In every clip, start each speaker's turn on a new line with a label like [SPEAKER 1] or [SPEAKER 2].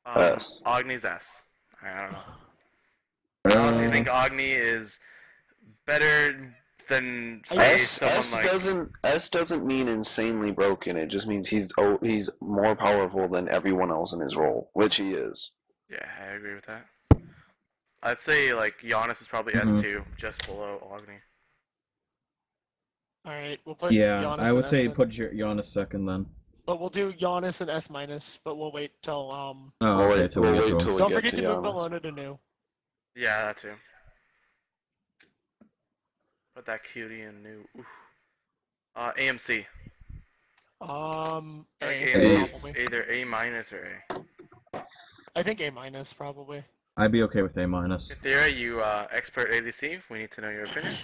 [SPEAKER 1] S.
[SPEAKER 2] Agni's S. I don't know. I honestly think Agni is better than say someone like.
[SPEAKER 1] S doesn't mean insanely broken. It just means he's more powerful than everyone else in his role, which he is.
[SPEAKER 2] Yeah, I agree with that. I'd say like Giannis is probably S2, just below Agni.
[SPEAKER 3] Alright, we'll put
[SPEAKER 4] Yeah,
[SPEAKER 3] Giannis
[SPEAKER 4] I
[SPEAKER 3] in
[SPEAKER 4] would
[SPEAKER 3] S
[SPEAKER 4] say
[SPEAKER 3] then.
[SPEAKER 4] put Giannis second then.
[SPEAKER 3] But we'll do Giannis and S minus, but we'll wait till
[SPEAKER 4] Oh,
[SPEAKER 1] We'll
[SPEAKER 4] okay,
[SPEAKER 1] wait,
[SPEAKER 4] till
[SPEAKER 1] we'll
[SPEAKER 4] we get
[SPEAKER 1] wait
[SPEAKER 4] to
[SPEAKER 1] till
[SPEAKER 4] him.
[SPEAKER 1] we
[SPEAKER 3] Don't
[SPEAKER 1] get
[SPEAKER 3] forget
[SPEAKER 1] to
[SPEAKER 3] to move
[SPEAKER 1] Giannis.
[SPEAKER 3] Bologna to new.
[SPEAKER 2] Yeah, that too. Put that cutie in new. Oof. AMC.
[SPEAKER 3] A,
[SPEAKER 2] Like AMC is
[SPEAKER 3] probably.
[SPEAKER 2] either A minus or A.
[SPEAKER 3] I think A minus probably.
[SPEAKER 4] I'd be okay with A minus.
[SPEAKER 2] Kathira, you expert ADC. We need to know your opinion.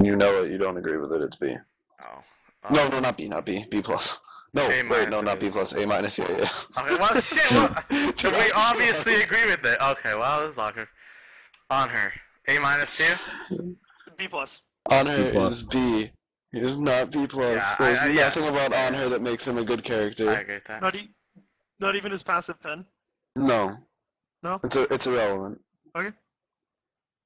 [SPEAKER 1] You know it. You don't agree with it. It's B.
[SPEAKER 2] Oh.
[SPEAKER 1] No, not B. Not B. B plus. No,
[SPEAKER 2] A
[SPEAKER 1] wait, no,
[SPEAKER 2] minus
[SPEAKER 1] not
[SPEAKER 2] it
[SPEAKER 1] B
[SPEAKER 2] is.
[SPEAKER 1] plus. A minus. Yeah.
[SPEAKER 2] Okay, well, shit. Well, so we obviously agree with it. Okay, well, this is awkward. On her. A minus 2?
[SPEAKER 3] B plus.
[SPEAKER 1] On her
[SPEAKER 4] B plus.
[SPEAKER 1] is B. He is not B plus.
[SPEAKER 2] Yeah,
[SPEAKER 1] There's
[SPEAKER 2] yeah.
[SPEAKER 1] nothing about on her that makes him a good character.
[SPEAKER 2] I agree with that.
[SPEAKER 3] Not even his passive pen.
[SPEAKER 1] No.
[SPEAKER 3] No?
[SPEAKER 1] It's irrelevant.
[SPEAKER 3] Okay.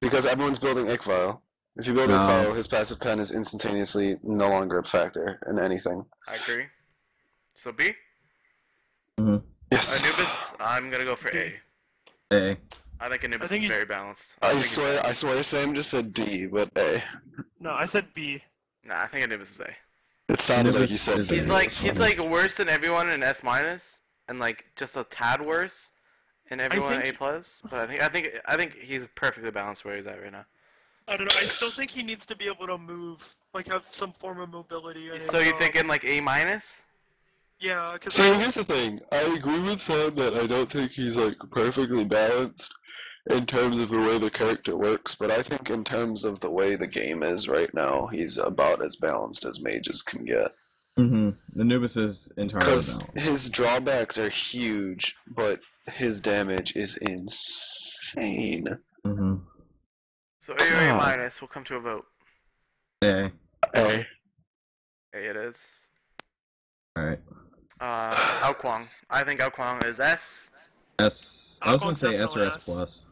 [SPEAKER 1] Because everyone's building Ickvile. If you build
[SPEAKER 4] No.
[SPEAKER 1] Ickvile, his passive pen is instantaneously no longer a factor in anything.
[SPEAKER 2] I agree. So B?
[SPEAKER 1] Yes.
[SPEAKER 2] Anubis, I'm gonna go for A.
[SPEAKER 4] A.
[SPEAKER 2] I think Anubis
[SPEAKER 3] think
[SPEAKER 2] is
[SPEAKER 3] he's-
[SPEAKER 2] very balanced.
[SPEAKER 1] I
[SPEAKER 2] think he's-
[SPEAKER 1] swear Sam just said D, but A.
[SPEAKER 3] No, I said B.
[SPEAKER 2] Nah, I think Anubis is A.
[SPEAKER 1] It sounded like
[SPEAKER 4] Anubis
[SPEAKER 1] you said
[SPEAKER 4] is
[SPEAKER 1] D.
[SPEAKER 4] A.
[SPEAKER 2] He's like worse than everyone in S minus, and like just a tad worse in everyone in A
[SPEAKER 3] think-
[SPEAKER 2] plus. But I think he's perfectly balanced where he's at right now.
[SPEAKER 3] I don't know. I still think he needs to be able to move, like have some form of mobility. in
[SPEAKER 2] So
[SPEAKER 3] his,
[SPEAKER 2] you're thinking like A minus?
[SPEAKER 3] Yeah, because
[SPEAKER 1] So here's the thing. I agree with Sam that I don't think he's like perfectly balanced in terms of the way the character works, but I think in terms of the way the game is right now, he's about as balanced as mages can get.
[SPEAKER 4] Anubis is entirely
[SPEAKER 1] Because
[SPEAKER 4] balanced.
[SPEAKER 1] his drawbacks are huge, but his damage is insane.
[SPEAKER 2] So A or A minus, we'll come to a vote.
[SPEAKER 4] A.
[SPEAKER 1] A.
[SPEAKER 2] A it is.
[SPEAKER 4] Alright.
[SPEAKER 2] Ao Kwang. I think Ao Kwang is S.
[SPEAKER 4] S. I was gonna say S or S plus.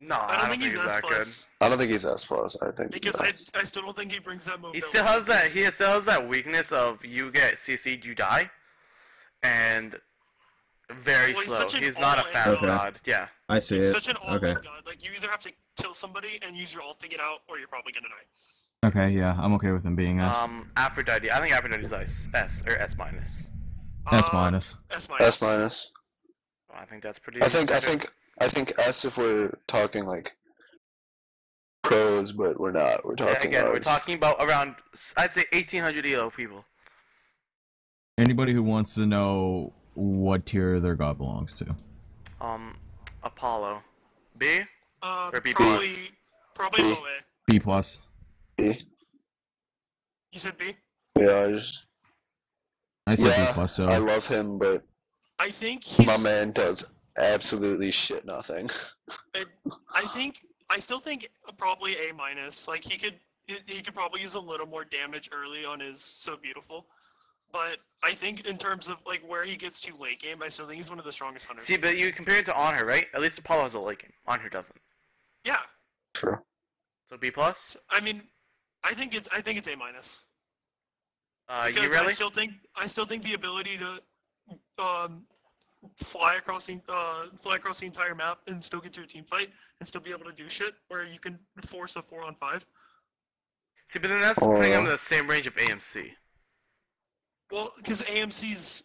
[SPEAKER 2] No,
[SPEAKER 3] I don't think he's
[SPEAKER 2] he's
[SPEAKER 3] S
[SPEAKER 2] that good.
[SPEAKER 3] plus.
[SPEAKER 1] I don't think he's S plus. I think he's
[SPEAKER 3] Because
[SPEAKER 1] S.
[SPEAKER 3] I still don't think he brings that mobility.
[SPEAKER 2] He still has that. He still has that weakness of you get CC'd, you die, and very
[SPEAKER 3] Well, he's
[SPEAKER 2] slow.
[SPEAKER 3] such an
[SPEAKER 2] He's not a
[SPEAKER 3] all-in
[SPEAKER 2] fast
[SPEAKER 4] god.
[SPEAKER 2] god. Yeah.
[SPEAKER 4] I see
[SPEAKER 3] He's
[SPEAKER 4] it.
[SPEAKER 3] such an all
[SPEAKER 4] Okay.
[SPEAKER 3] god. Like you either have to kill somebody and use your ult to get out, or you're probably gonna die.
[SPEAKER 5] Okay, yeah, I'm okay with him being S.
[SPEAKER 2] Aphrodite. I think Aphrodite's S or S minus.
[SPEAKER 5] S minus.
[SPEAKER 3] S minus.
[SPEAKER 1] S minus.
[SPEAKER 2] Well, I think that's pretty.
[SPEAKER 1] I think S if we're talking like pros, but we're not. We're
[SPEAKER 2] Yeah,
[SPEAKER 1] talking.
[SPEAKER 2] again, we're
[SPEAKER 1] rogues.
[SPEAKER 2] talking about around. I'd say 1,800 ELO people.
[SPEAKER 5] Anybody who wants to know what tier their god belongs to.
[SPEAKER 2] Apollo. B. Or B
[SPEAKER 3] Probably low A.
[SPEAKER 5] B plus.
[SPEAKER 1] B.
[SPEAKER 3] You said B?
[SPEAKER 1] Yeah,
[SPEAKER 5] I said
[SPEAKER 1] yeah,
[SPEAKER 5] B plus, so
[SPEAKER 1] I love him, but
[SPEAKER 3] I think he's.
[SPEAKER 1] my man does absolutely shit nothing.
[SPEAKER 3] I still think probably A minus. Like he could probably use a little more damage early on his So Beautiful. But I think in terms of like where he gets to late game, I still think he's one of the strongest hunters.
[SPEAKER 2] See, but you compare it to Honor, right? At least Apollo has a late game. Honor doesn't.
[SPEAKER 3] Yeah.
[SPEAKER 1] True.
[SPEAKER 2] So B plus.
[SPEAKER 3] I mean, I think it's A minus.
[SPEAKER 2] You
[SPEAKER 3] Because
[SPEAKER 2] really?
[SPEAKER 3] I still think the ability to fly across the entire map and still get to a team fight and still be able to do shit where you can force a 4-on-5.
[SPEAKER 2] See, but then that's putting him in the same range of AMC.
[SPEAKER 3] Well, because AMC's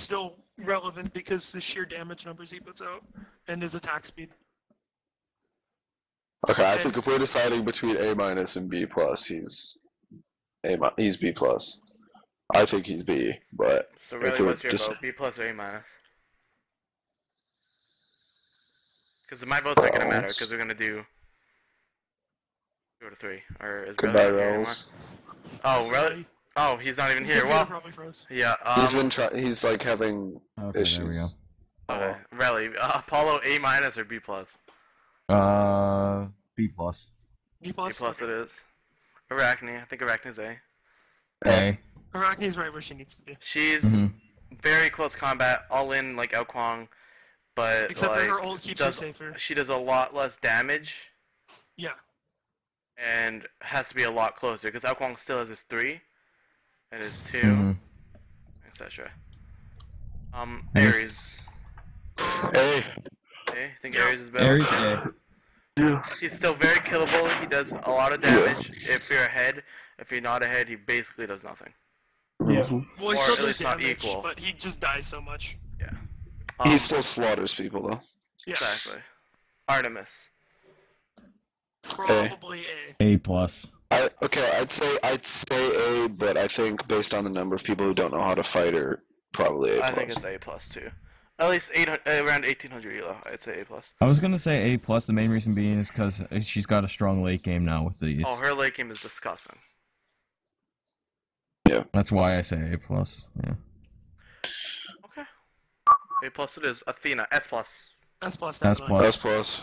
[SPEAKER 3] still relevant because the sheer damage numbers he puts out and his attack speed.
[SPEAKER 1] Okay, I think if we're deciding between A minus and B plus, he's B plus. I think he's B, but
[SPEAKER 2] So
[SPEAKER 1] if
[SPEAKER 2] really,
[SPEAKER 1] we're
[SPEAKER 2] what's your
[SPEAKER 1] just-
[SPEAKER 2] vote? B plus or A minus? Because my vote's not gonna matter because we're gonna do 2 to 3. Or is
[SPEAKER 1] Goodbye,
[SPEAKER 2] Relly not here
[SPEAKER 1] Rels.
[SPEAKER 2] anymore? Oh, really? Oh, he's not even here. Well,
[SPEAKER 3] Probably froze.
[SPEAKER 2] yeah.
[SPEAKER 1] He's like having
[SPEAKER 5] okay,
[SPEAKER 1] issues.
[SPEAKER 5] there we go.
[SPEAKER 2] Okay, Relly, Apollo A minus or B plus?
[SPEAKER 5] B plus.
[SPEAKER 3] B
[SPEAKER 2] B
[SPEAKER 3] plus.
[SPEAKER 2] plus it is. Arachne, I think Arachne's A.
[SPEAKER 5] A.
[SPEAKER 3] Arachne's right where she needs to be.
[SPEAKER 2] She's very close combat, all in like Elkwang, but
[SPEAKER 3] Except for
[SPEAKER 2] like
[SPEAKER 3] her ult keeps her safer.
[SPEAKER 2] she does a lot less damage
[SPEAKER 3] Yeah.
[SPEAKER 2] and has to be a lot closer because Elkwang still has his 3 and his 2,
[SPEAKER 5] Mhm.
[SPEAKER 2] etc.
[SPEAKER 5] Nice.
[SPEAKER 2] Ares.
[SPEAKER 1] Hey.
[SPEAKER 2] Okay, I think
[SPEAKER 3] Yeah.
[SPEAKER 2] Ares is better.
[SPEAKER 4] Ares A.
[SPEAKER 1] Yeah.
[SPEAKER 2] He's still very killable. He does a lot of damage if you're ahead. If you're not ahead, he basically does nothing.
[SPEAKER 4] Yeah.
[SPEAKER 1] Mhm.
[SPEAKER 3] Well, he
[SPEAKER 2] Or
[SPEAKER 3] still
[SPEAKER 2] at
[SPEAKER 3] does
[SPEAKER 2] least not
[SPEAKER 3] damage,
[SPEAKER 2] equal.
[SPEAKER 3] but he just dies so much.
[SPEAKER 2] Yeah.
[SPEAKER 1] He still slaughters people though.
[SPEAKER 3] Yeah.
[SPEAKER 2] Exactly. Artemis.
[SPEAKER 3] Probably A.
[SPEAKER 5] A plus.
[SPEAKER 1] I'd say A, but I think based on the number of people who don't know how to fight are probably A plus.
[SPEAKER 2] I think it's A plus too. At least 800, around 1800 elo. I'd say A plus.
[SPEAKER 5] I was gonna say A plus. The main reason being is because she's got a strong late game now with these.
[SPEAKER 2] Oh, her late game is disgusting.
[SPEAKER 5] That's why I say A plus. Yeah.
[SPEAKER 2] Okay. A plus it is. Athena. S plus.
[SPEAKER 3] S plus.
[SPEAKER 5] S
[SPEAKER 3] definitely.
[SPEAKER 5] plus.
[SPEAKER 1] S plus.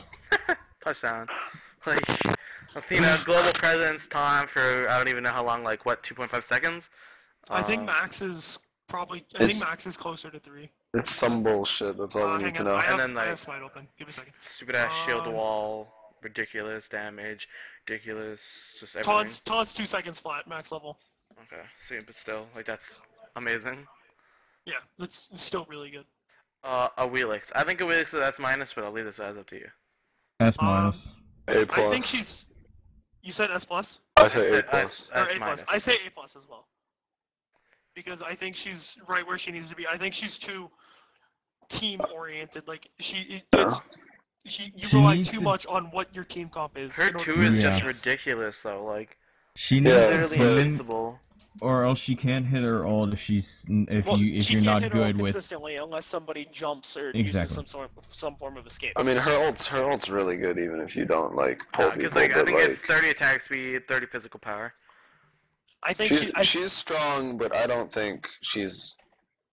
[SPEAKER 2] Touchdown. Like Athena, global presence time for I don't even know how long. Like what? 2.5 seconds.
[SPEAKER 3] I think Max is probably. I think Max is closer to 3.
[SPEAKER 1] It's some bullshit. That's all we
[SPEAKER 3] Hang
[SPEAKER 1] need to
[SPEAKER 3] on,
[SPEAKER 1] know.
[SPEAKER 2] And then,
[SPEAKER 3] I
[SPEAKER 2] like-
[SPEAKER 3] have Smite open. Give me a second.
[SPEAKER 2] Stupid ass shield wall. Ridiculous damage. Ridiculous. Just everything.
[SPEAKER 3] Taunt's 2 seconds flat, max level.
[SPEAKER 2] Okay. See, but still, like that's amazing.
[SPEAKER 3] Yeah, that's still really good.
[SPEAKER 2] A Wheelix. I think a Wheelix is S minus, but I'll leave this as up to you.
[SPEAKER 5] S minus.
[SPEAKER 1] A plus.
[SPEAKER 3] I think she's. You said S plus
[SPEAKER 1] I say A
[SPEAKER 2] S,
[SPEAKER 1] plus.
[SPEAKER 3] or
[SPEAKER 2] S
[SPEAKER 3] A plus?
[SPEAKER 2] minus.
[SPEAKER 3] I say A plus as well. Because I think she's right where she needs to be. I think she's too team oriented. Like you
[SPEAKER 5] She
[SPEAKER 3] rely
[SPEAKER 5] needs
[SPEAKER 3] too
[SPEAKER 5] to-
[SPEAKER 3] much on what your team comp is.
[SPEAKER 2] Her
[SPEAKER 3] in order
[SPEAKER 2] 2
[SPEAKER 3] to
[SPEAKER 2] is
[SPEAKER 3] win
[SPEAKER 2] just
[SPEAKER 3] games.
[SPEAKER 2] ridiculous though. Like
[SPEAKER 5] She needs
[SPEAKER 1] Yeah,
[SPEAKER 5] a
[SPEAKER 2] literally
[SPEAKER 5] team,
[SPEAKER 2] invincible.
[SPEAKER 5] or else she can't hit her ult if
[SPEAKER 3] Well,
[SPEAKER 5] if
[SPEAKER 3] she
[SPEAKER 5] you're
[SPEAKER 3] can't
[SPEAKER 5] not
[SPEAKER 3] hit her ult
[SPEAKER 5] good with.
[SPEAKER 3] consistently unless somebody jumps or
[SPEAKER 5] Exactly.
[SPEAKER 3] uses some form of escape.
[SPEAKER 1] I mean, her ult's really good even if you don't like pull
[SPEAKER 2] Because
[SPEAKER 1] people.
[SPEAKER 2] like I
[SPEAKER 1] but,
[SPEAKER 2] think it's
[SPEAKER 1] like,
[SPEAKER 2] 30 attack speed, 30 physical power.
[SPEAKER 3] I think
[SPEAKER 1] she's strong, but I don't think she's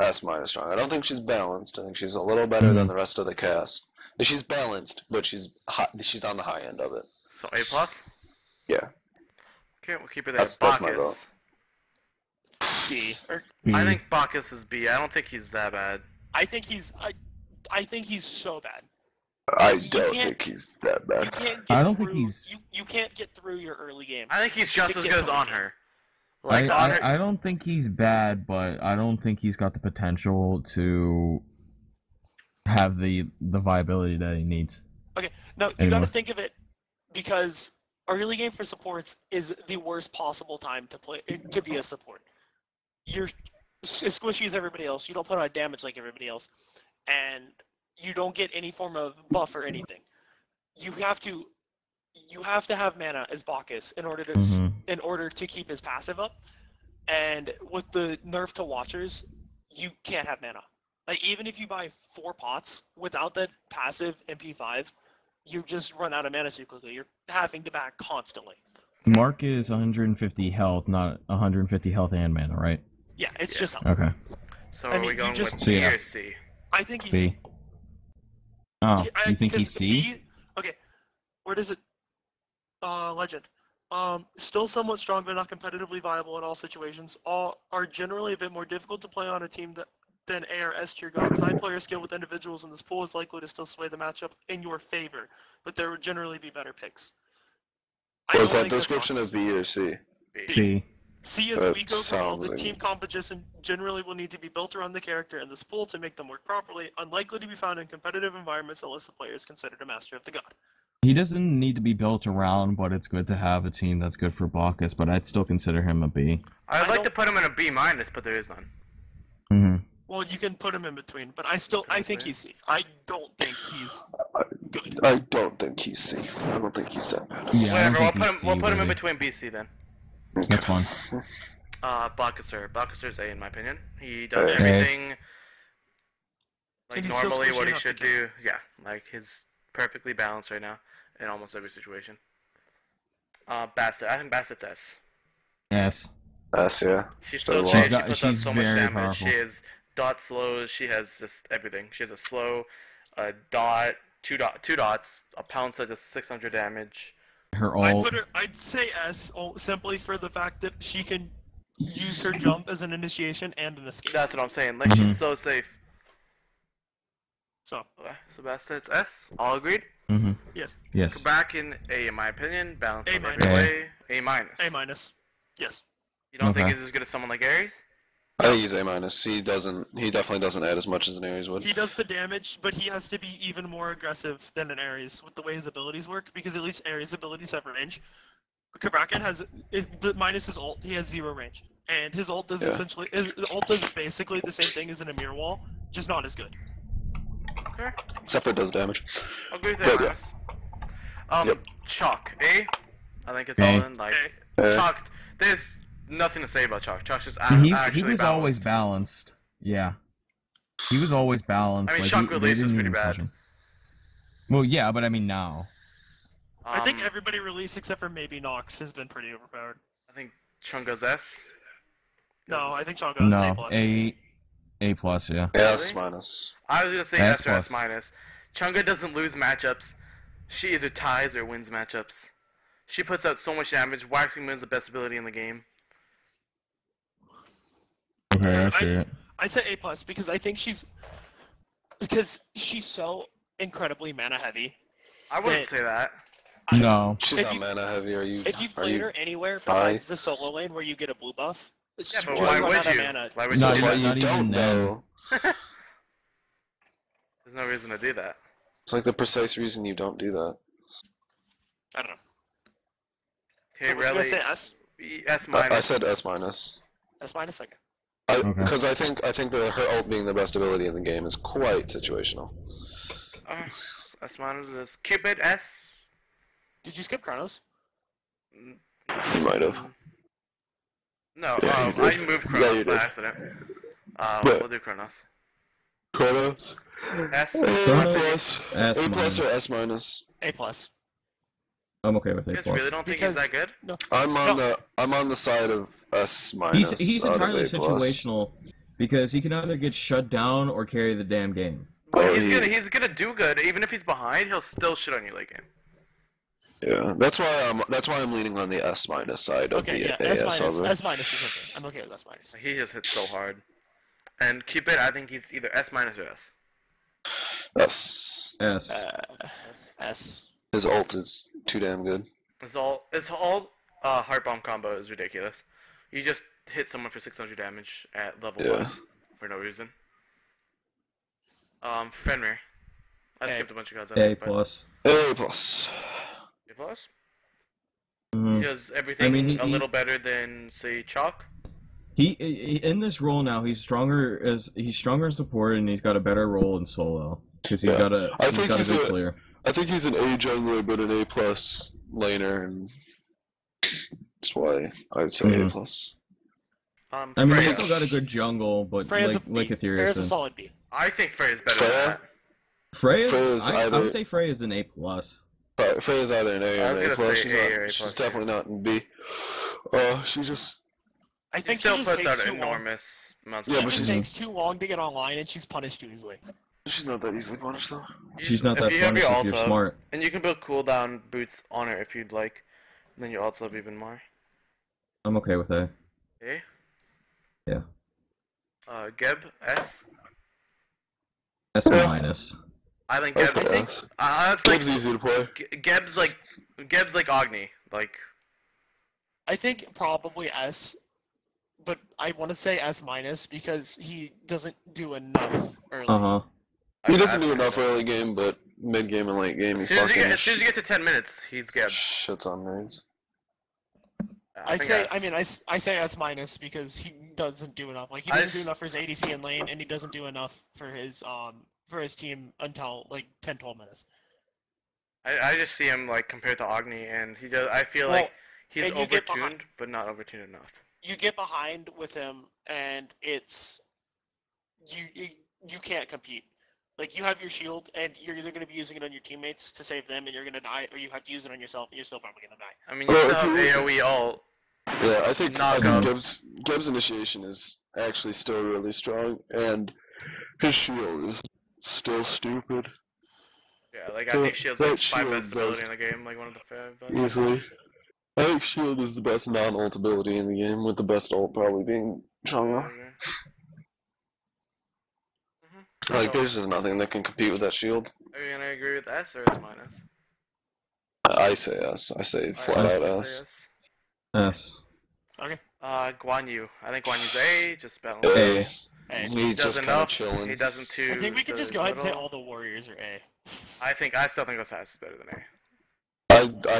[SPEAKER 1] S minus strong. I don't think she's balanced. I think she's a little better than the rest of the cast. She's balanced, but she's on the high end of it.
[SPEAKER 2] So A plus.
[SPEAKER 1] Yeah.
[SPEAKER 2] Okay, we'll keep it there.
[SPEAKER 1] That's my
[SPEAKER 2] Bacchus.
[SPEAKER 1] vote.
[SPEAKER 3] B. Or,
[SPEAKER 2] I think Bacchus is B. I don't think he's that bad.
[SPEAKER 3] I think he's so bad.
[SPEAKER 1] I
[SPEAKER 3] You
[SPEAKER 1] don't
[SPEAKER 3] can't-
[SPEAKER 1] think he's that
[SPEAKER 3] You
[SPEAKER 1] bad.
[SPEAKER 3] can't get
[SPEAKER 5] I don't think
[SPEAKER 3] through-
[SPEAKER 5] he's-
[SPEAKER 3] You can't get through your early game.
[SPEAKER 2] I think he's just
[SPEAKER 3] To
[SPEAKER 2] as
[SPEAKER 3] get
[SPEAKER 2] good as
[SPEAKER 3] to the
[SPEAKER 2] on
[SPEAKER 3] game.
[SPEAKER 2] her. Like on her.
[SPEAKER 5] I don't think he's bad, but I don't think he's got the potential to have the viability that he needs.
[SPEAKER 3] No, you
[SPEAKER 5] Anymore.
[SPEAKER 3] got to think of it because early game for supports is the worst possible time to be a support. You're as squishy as everybody else. You don't put out damage like everybody else, and you don't get any form of buff or anything. You have to have mana as Bacchus in order to keep his passive up. And with the nerf to Watchers, you can't have mana. Like even if you buy 4 pots without that passive MP5, you just run out of mana too quickly. You're having to back constantly.
[SPEAKER 5] Mark is 150 health, not 150 health and mana, right?
[SPEAKER 3] Yeah, it's
[SPEAKER 2] Yeah.
[SPEAKER 3] just
[SPEAKER 5] Okay.
[SPEAKER 2] So
[SPEAKER 3] I
[SPEAKER 2] are
[SPEAKER 3] mean,
[SPEAKER 2] we
[SPEAKER 3] you
[SPEAKER 2] going
[SPEAKER 3] just-
[SPEAKER 2] with
[SPEAKER 5] So,
[SPEAKER 2] B
[SPEAKER 5] yeah.
[SPEAKER 2] or C?
[SPEAKER 3] I think he's
[SPEAKER 5] B. Oh, you think he's
[SPEAKER 3] because
[SPEAKER 5] C?
[SPEAKER 3] Okay, where does it? Legend. Still somewhat strong, but not competitively viable in all situations. All are generally a bit more difficult to play on a team than A or S tier gods. High player skill with individuals in this pool is likely to still sway the matchup in your favor, but there would generally be better picks. I
[SPEAKER 1] Was
[SPEAKER 3] don't
[SPEAKER 1] that
[SPEAKER 3] think that's
[SPEAKER 1] description of
[SPEAKER 3] obvious.
[SPEAKER 1] B or C?
[SPEAKER 2] B.
[SPEAKER 5] B.
[SPEAKER 3] C is
[SPEAKER 1] That
[SPEAKER 3] weak overall. The
[SPEAKER 1] sounds
[SPEAKER 3] team composition generally will need to be built around the character in this pool to make them work properly, unlikely to be found in competitive environments unless the player is considered a master of the god.
[SPEAKER 5] He doesn't need to be built around, but it's good to have a team that's good for Bacchus, but I'd still consider him a B.
[SPEAKER 2] I'd
[SPEAKER 3] I
[SPEAKER 2] like to
[SPEAKER 3] don't-
[SPEAKER 2] put him in a B minus, but there is none.
[SPEAKER 5] Mm-hmm.
[SPEAKER 3] Well, you can put him in between, but I think he's C. I don't think he's good.
[SPEAKER 1] I don't think he's C. I don't think he's that bad.
[SPEAKER 5] Yeah, I don't
[SPEAKER 2] Whatever.
[SPEAKER 5] think
[SPEAKER 2] We'll
[SPEAKER 5] he's C,
[SPEAKER 2] put him in
[SPEAKER 5] really.
[SPEAKER 2] between B C then.
[SPEAKER 5] That's fine.
[SPEAKER 2] Bacchus's A in my opinion. He does
[SPEAKER 1] A.
[SPEAKER 2] everything like
[SPEAKER 3] And he's still
[SPEAKER 2] normally
[SPEAKER 3] squishy
[SPEAKER 2] what he
[SPEAKER 3] enough
[SPEAKER 2] should
[SPEAKER 3] to
[SPEAKER 2] do. Yeah, like he's perfectly balanced right now in almost every situation. Bassett. I think Bassett's S.
[SPEAKER 5] Yes.
[SPEAKER 1] S, yeah.
[SPEAKER 2] She's
[SPEAKER 1] So
[SPEAKER 2] so
[SPEAKER 1] long.
[SPEAKER 2] safe.
[SPEAKER 5] She's
[SPEAKER 2] She
[SPEAKER 5] got-
[SPEAKER 2] puts out
[SPEAKER 5] she's
[SPEAKER 2] so much
[SPEAKER 5] very
[SPEAKER 2] damage.
[SPEAKER 5] powerful.
[SPEAKER 2] She has dot slows. She has just everything. She has a slow, a dot, two dots, a pounce that does 600 damage.
[SPEAKER 5] Her ult.
[SPEAKER 3] I'd say S simply for the fact that she can use her jump as an initiation and an escape.
[SPEAKER 2] That's what I'm saying. Like, she's so safe.
[SPEAKER 3] So,
[SPEAKER 2] Okay, so that's it's S. All agreed?
[SPEAKER 5] Mm-hmm.
[SPEAKER 3] yes.
[SPEAKER 5] Yes.
[SPEAKER 2] Back in A, in my opinion. Balanced
[SPEAKER 3] A
[SPEAKER 2] in every
[SPEAKER 3] minus.
[SPEAKER 2] way. A minus.
[SPEAKER 3] A minus. Yes.
[SPEAKER 2] You don't think
[SPEAKER 5] Okay.
[SPEAKER 2] he's as good as someone like Ares?
[SPEAKER 1] I think he's A minus. He definitely doesn't add as much as an Ares would.
[SPEAKER 3] He does the damage, but he has to be even more aggressive than an Ares with the way his abilities work, because at least Ares' abilities have range. Kraken has minus his ult, he has 0 range. And his ult does basically the same thing as an Emir wall, just not as good.
[SPEAKER 2] Okay.
[SPEAKER 1] Except for it does damage.
[SPEAKER 2] I'll agree with A
[SPEAKER 1] But, yeah.
[SPEAKER 2] minus.
[SPEAKER 1] Yep.
[SPEAKER 2] Chalk. A? I think it's
[SPEAKER 5] A.
[SPEAKER 2] all in, like,
[SPEAKER 3] Okay.
[SPEAKER 2] Chalk. There's nothing to say about Chalk. Chalk's just
[SPEAKER 5] He
[SPEAKER 2] actually
[SPEAKER 5] was always balanced. Yeah. He was always balanced.
[SPEAKER 2] I mean,
[SPEAKER 5] like,
[SPEAKER 2] Shock
[SPEAKER 5] they
[SPEAKER 2] Release was
[SPEAKER 5] didn't
[SPEAKER 2] pretty
[SPEAKER 5] even touch
[SPEAKER 2] bad.
[SPEAKER 5] him. Well, yeah, but I mean now.
[SPEAKER 3] I think everybody released except for maybe Nox has been pretty overpowered.
[SPEAKER 2] I think Chunga's S.
[SPEAKER 3] No, I think Chongo is
[SPEAKER 5] No,
[SPEAKER 3] A+.
[SPEAKER 5] A plus, yeah.
[SPEAKER 1] S minus.
[SPEAKER 2] I was gonna say
[SPEAKER 5] S
[SPEAKER 2] S or S
[SPEAKER 5] plus.
[SPEAKER 2] minus. Chunga doesn't lose matchups. She either ties or wins matchups. She puts out so much damage. Waxing Moon's the best ability in the game.
[SPEAKER 5] Okay, I see it.
[SPEAKER 3] I said A+ because I think she's so incredibly mana heavy.
[SPEAKER 2] I wouldn't
[SPEAKER 3] That-
[SPEAKER 2] say that.
[SPEAKER 5] No.
[SPEAKER 1] She's
[SPEAKER 3] If
[SPEAKER 1] not
[SPEAKER 3] you-
[SPEAKER 1] mana heavy.
[SPEAKER 3] If you
[SPEAKER 1] Are
[SPEAKER 3] played
[SPEAKER 1] you?
[SPEAKER 3] her anywhere besides the solo lane where you get a blue buff,
[SPEAKER 2] Yeah,
[SPEAKER 3] she'll
[SPEAKER 2] but
[SPEAKER 3] run
[SPEAKER 2] why
[SPEAKER 3] out
[SPEAKER 2] would
[SPEAKER 3] of
[SPEAKER 2] you?
[SPEAKER 3] mana.
[SPEAKER 2] Why would
[SPEAKER 5] No,
[SPEAKER 2] you
[SPEAKER 1] That's
[SPEAKER 2] do
[SPEAKER 1] why
[SPEAKER 2] that?
[SPEAKER 1] you
[SPEAKER 5] not even
[SPEAKER 1] don't
[SPEAKER 5] then.
[SPEAKER 1] though.
[SPEAKER 2] There's no reason to do that.
[SPEAKER 1] It's like the precise reason you don't do that.
[SPEAKER 3] I don't know.
[SPEAKER 2] Okay,
[SPEAKER 3] So,
[SPEAKER 2] really?
[SPEAKER 3] say S?
[SPEAKER 2] S
[SPEAKER 1] I
[SPEAKER 2] minus.
[SPEAKER 1] said S minus.
[SPEAKER 3] S minus? Okay.
[SPEAKER 5] Okay.
[SPEAKER 1] Because I think that her ult being the best ability in the game is quite situational.
[SPEAKER 2] S minus is Cupid S.
[SPEAKER 3] Did you skip Chronos?
[SPEAKER 1] You might have.
[SPEAKER 2] No,
[SPEAKER 1] Yeah, you
[SPEAKER 2] I
[SPEAKER 1] did.
[SPEAKER 2] moved
[SPEAKER 1] Yeah,
[SPEAKER 2] Chronos
[SPEAKER 1] you
[SPEAKER 2] by
[SPEAKER 1] did.
[SPEAKER 2] accident.
[SPEAKER 1] But-
[SPEAKER 2] We'll do Chronos.
[SPEAKER 1] Chronos.
[SPEAKER 2] S.
[SPEAKER 1] A
[SPEAKER 5] Chronos,
[SPEAKER 1] plus.
[SPEAKER 5] S
[SPEAKER 1] A plus
[SPEAKER 5] minus.
[SPEAKER 1] or S minus.
[SPEAKER 3] A+.
[SPEAKER 5] I'm okay with
[SPEAKER 2] You
[SPEAKER 5] A
[SPEAKER 2] guys
[SPEAKER 5] plus.
[SPEAKER 2] really don't think he's that good?
[SPEAKER 3] No.
[SPEAKER 1] I'm on
[SPEAKER 3] No.
[SPEAKER 1] the side of S minus.
[SPEAKER 5] He's
[SPEAKER 1] out of
[SPEAKER 5] entirely
[SPEAKER 1] A plus.
[SPEAKER 5] situational because he can either get shut down or carry the damn game.
[SPEAKER 2] But
[SPEAKER 1] Oh,
[SPEAKER 2] he's gonna do good. Even if he's behind, he'll still shit on you late game.
[SPEAKER 1] Yeah, that's why I'm leaning on the S minus side of
[SPEAKER 3] Okay,
[SPEAKER 1] the
[SPEAKER 3] yeah,
[SPEAKER 1] AS
[SPEAKER 3] S minus.
[SPEAKER 1] hover.
[SPEAKER 3] S minus is okay. I'm okay with S minus.
[SPEAKER 2] He just hits so hard. And Cupid, I think he's either S minus or S.
[SPEAKER 1] S.
[SPEAKER 5] S.
[SPEAKER 3] S.
[SPEAKER 1] His ult is too damn good.
[SPEAKER 2] It's all heart bomb combo is ridiculous. You just hit someone for 600 damage at level
[SPEAKER 1] Yeah.
[SPEAKER 2] 1 for no reason. Fenrir. I
[SPEAKER 3] A.
[SPEAKER 2] skipped a bunch of cards.
[SPEAKER 5] A plus.
[SPEAKER 1] A plus.
[SPEAKER 2] A plus.
[SPEAKER 5] Mhm.
[SPEAKER 2] He does everything
[SPEAKER 5] I mean,
[SPEAKER 2] a little better than say Chalk.
[SPEAKER 5] He in this role now. He's stronger as support, and he's got a better role in solo because he's
[SPEAKER 1] Yeah.
[SPEAKER 5] got a
[SPEAKER 1] I
[SPEAKER 5] he's
[SPEAKER 1] think
[SPEAKER 5] got a
[SPEAKER 1] he's
[SPEAKER 5] good
[SPEAKER 1] a-
[SPEAKER 5] clear.
[SPEAKER 1] I think he's an A jungler, but an A plus laner, and that's why I'd say
[SPEAKER 5] Mhm.
[SPEAKER 1] A plus.
[SPEAKER 5] I mean,
[SPEAKER 2] Freya.
[SPEAKER 5] he's still got a good jungle, but
[SPEAKER 3] Freya's
[SPEAKER 5] like
[SPEAKER 3] a B.
[SPEAKER 5] Ethereal
[SPEAKER 3] Freya's a
[SPEAKER 5] said,
[SPEAKER 3] solid B.
[SPEAKER 2] I think Freya's better
[SPEAKER 1] Freya?
[SPEAKER 2] than that.
[SPEAKER 1] Freya's
[SPEAKER 5] I
[SPEAKER 1] either-
[SPEAKER 5] would say Freya is an A plus.
[SPEAKER 1] But Freya's either an A
[SPEAKER 2] I
[SPEAKER 1] or
[SPEAKER 2] was
[SPEAKER 1] an A
[SPEAKER 2] gonna
[SPEAKER 1] plus.
[SPEAKER 2] say
[SPEAKER 1] She's,
[SPEAKER 2] A
[SPEAKER 1] not,
[SPEAKER 2] or A
[SPEAKER 1] she's
[SPEAKER 2] plus,
[SPEAKER 1] definitely not in B. She just
[SPEAKER 3] I
[SPEAKER 2] He
[SPEAKER 3] think
[SPEAKER 2] still
[SPEAKER 3] she just
[SPEAKER 2] puts
[SPEAKER 3] takes
[SPEAKER 2] out
[SPEAKER 3] too long.
[SPEAKER 2] enormous amounts of
[SPEAKER 1] Yeah,
[SPEAKER 3] She
[SPEAKER 1] but
[SPEAKER 2] damage.
[SPEAKER 3] just
[SPEAKER 1] she's-
[SPEAKER 3] takes too long to get online, and she's punished too easily.
[SPEAKER 1] she's not that easily punished though.
[SPEAKER 5] She's not
[SPEAKER 2] if
[SPEAKER 5] that
[SPEAKER 2] you have
[SPEAKER 5] punished
[SPEAKER 2] your
[SPEAKER 5] if
[SPEAKER 2] ult
[SPEAKER 5] you're
[SPEAKER 2] up,
[SPEAKER 5] smart.
[SPEAKER 2] And you can build cooldown boots on her if you'd like. And then you ult up even more.
[SPEAKER 5] I'm okay with that.
[SPEAKER 2] Okay?
[SPEAKER 5] Yeah.
[SPEAKER 2] Geb, S.
[SPEAKER 5] S
[SPEAKER 1] Yeah.
[SPEAKER 5] minus.
[SPEAKER 2] I think
[SPEAKER 1] That's
[SPEAKER 2] Geb.
[SPEAKER 1] an S.
[SPEAKER 2] It's like
[SPEAKER 1] Game's easy to play.
[SPEAKER 2] Geb's like Agni. Like
[SPEAKER 3] I think probably S, but I want to say S minus because he doesn't do enough early.
[SPEAKER 1] He doesn't
[SPEAKER 2] I-
[SPEAKER 1] do enough early game, but mid game and late game, he
[SPEAKER 2] As soon as you
[SPEAKER 1] fucking
[SPEAKER 2] get to 10 minutes, he's Geb.
[SPEAKER 1] shits on nerds.
[SPEAKER 3] I
[SPEAKER 2] think
[SPEAKER 3] say,
[SPEAKER 2] S.
[SPEAKER 3] I mean, I say S minus because he doesn't do enough. Like he
[SPEAKER 2] I
[SPEAKER 3] doesn't do
[SPEAKER 2] s-
[SPEAKER 3] enough for his ADC in lane, and he doesn't do enough for his team until like 10-12 minutes.
[SPEAKER 2] I just see him like compared to Agni, and he does. I feel
[SPEAKER 3] Well,
[SPEAKER 2] like he's
[SPEAKER 3] and you get
[SPEAKER 2] overtuned,
[SPEAKER 3] behind-
[SPEAKER 2] but not overtuned enough.
[SPEAKER 3] You get behind with him, and it's you can't compete. Like you have your shield, and you're either going to be using it on your teammates to save them, and you're going to die, or you have to use it on yourself, and you're still probably going to die.
[SPEAKER 2] I mean, you
[SPEAKER 1] Well,
[SPEAKER 2] still
[SPEAKER 1] if
[SPEAKER 2] have
[SPEAKER 1] you-
[SPEAKER 2] AOE ult.
[SPEAKER 1] Yeah, I think
[SPEAKER 2] Knockout.
[SPEAKER 1] Geb's initiation is actually still really strong, and his shield is still stupid.
[SPEAKER 2] Yeah, like I think Shield's like
[SPEAKER 1] That
[SPEAKER 2] five
[SPEAKER 1] shield
[SPEAKER 2] best
[SPEAKER 1] does-
[SPEAKER 2] ability in the game, like one of the five best.
[SPEAKER 1] Easily. I think Shield is the best non-ult ability in the game, with the best ult probably being Chang'e. Like, there's just nothing that can compete with that Shield.
[SPEAKER 2] Are you gonna agree with S or S minus?
[SPEAKER 1] I say S. I say flat
[SPEAKER 2] I
[SPEAKER 1] out
[SPEAKER 2] also
[SPEAKER 1] S.
[SPEAKER 2] say S.
[SPEAKER 4] S.
[SPEAKER 3] Okay.
[SPEAKER 2] Guan Yu. I think Guan Yu's A, just balance.
[SPEAKER 1] A.
[SPEAKER 3] A.
[SPEAKER 1] He's
[SPEAKER 2] Does
[SPEAKER 1] just kind of
[SPEAKER 2] enough.
[SPEAKER 1] chilling.
[SPEAKER 2] He doesn't too.
[SPEAKER 3] I think we could just go ahead and say
[SPEAKER 2] little.
[SPEAKER 3] all the warriors are A.
[SPEAKER 2] I still think Osiris is better than A.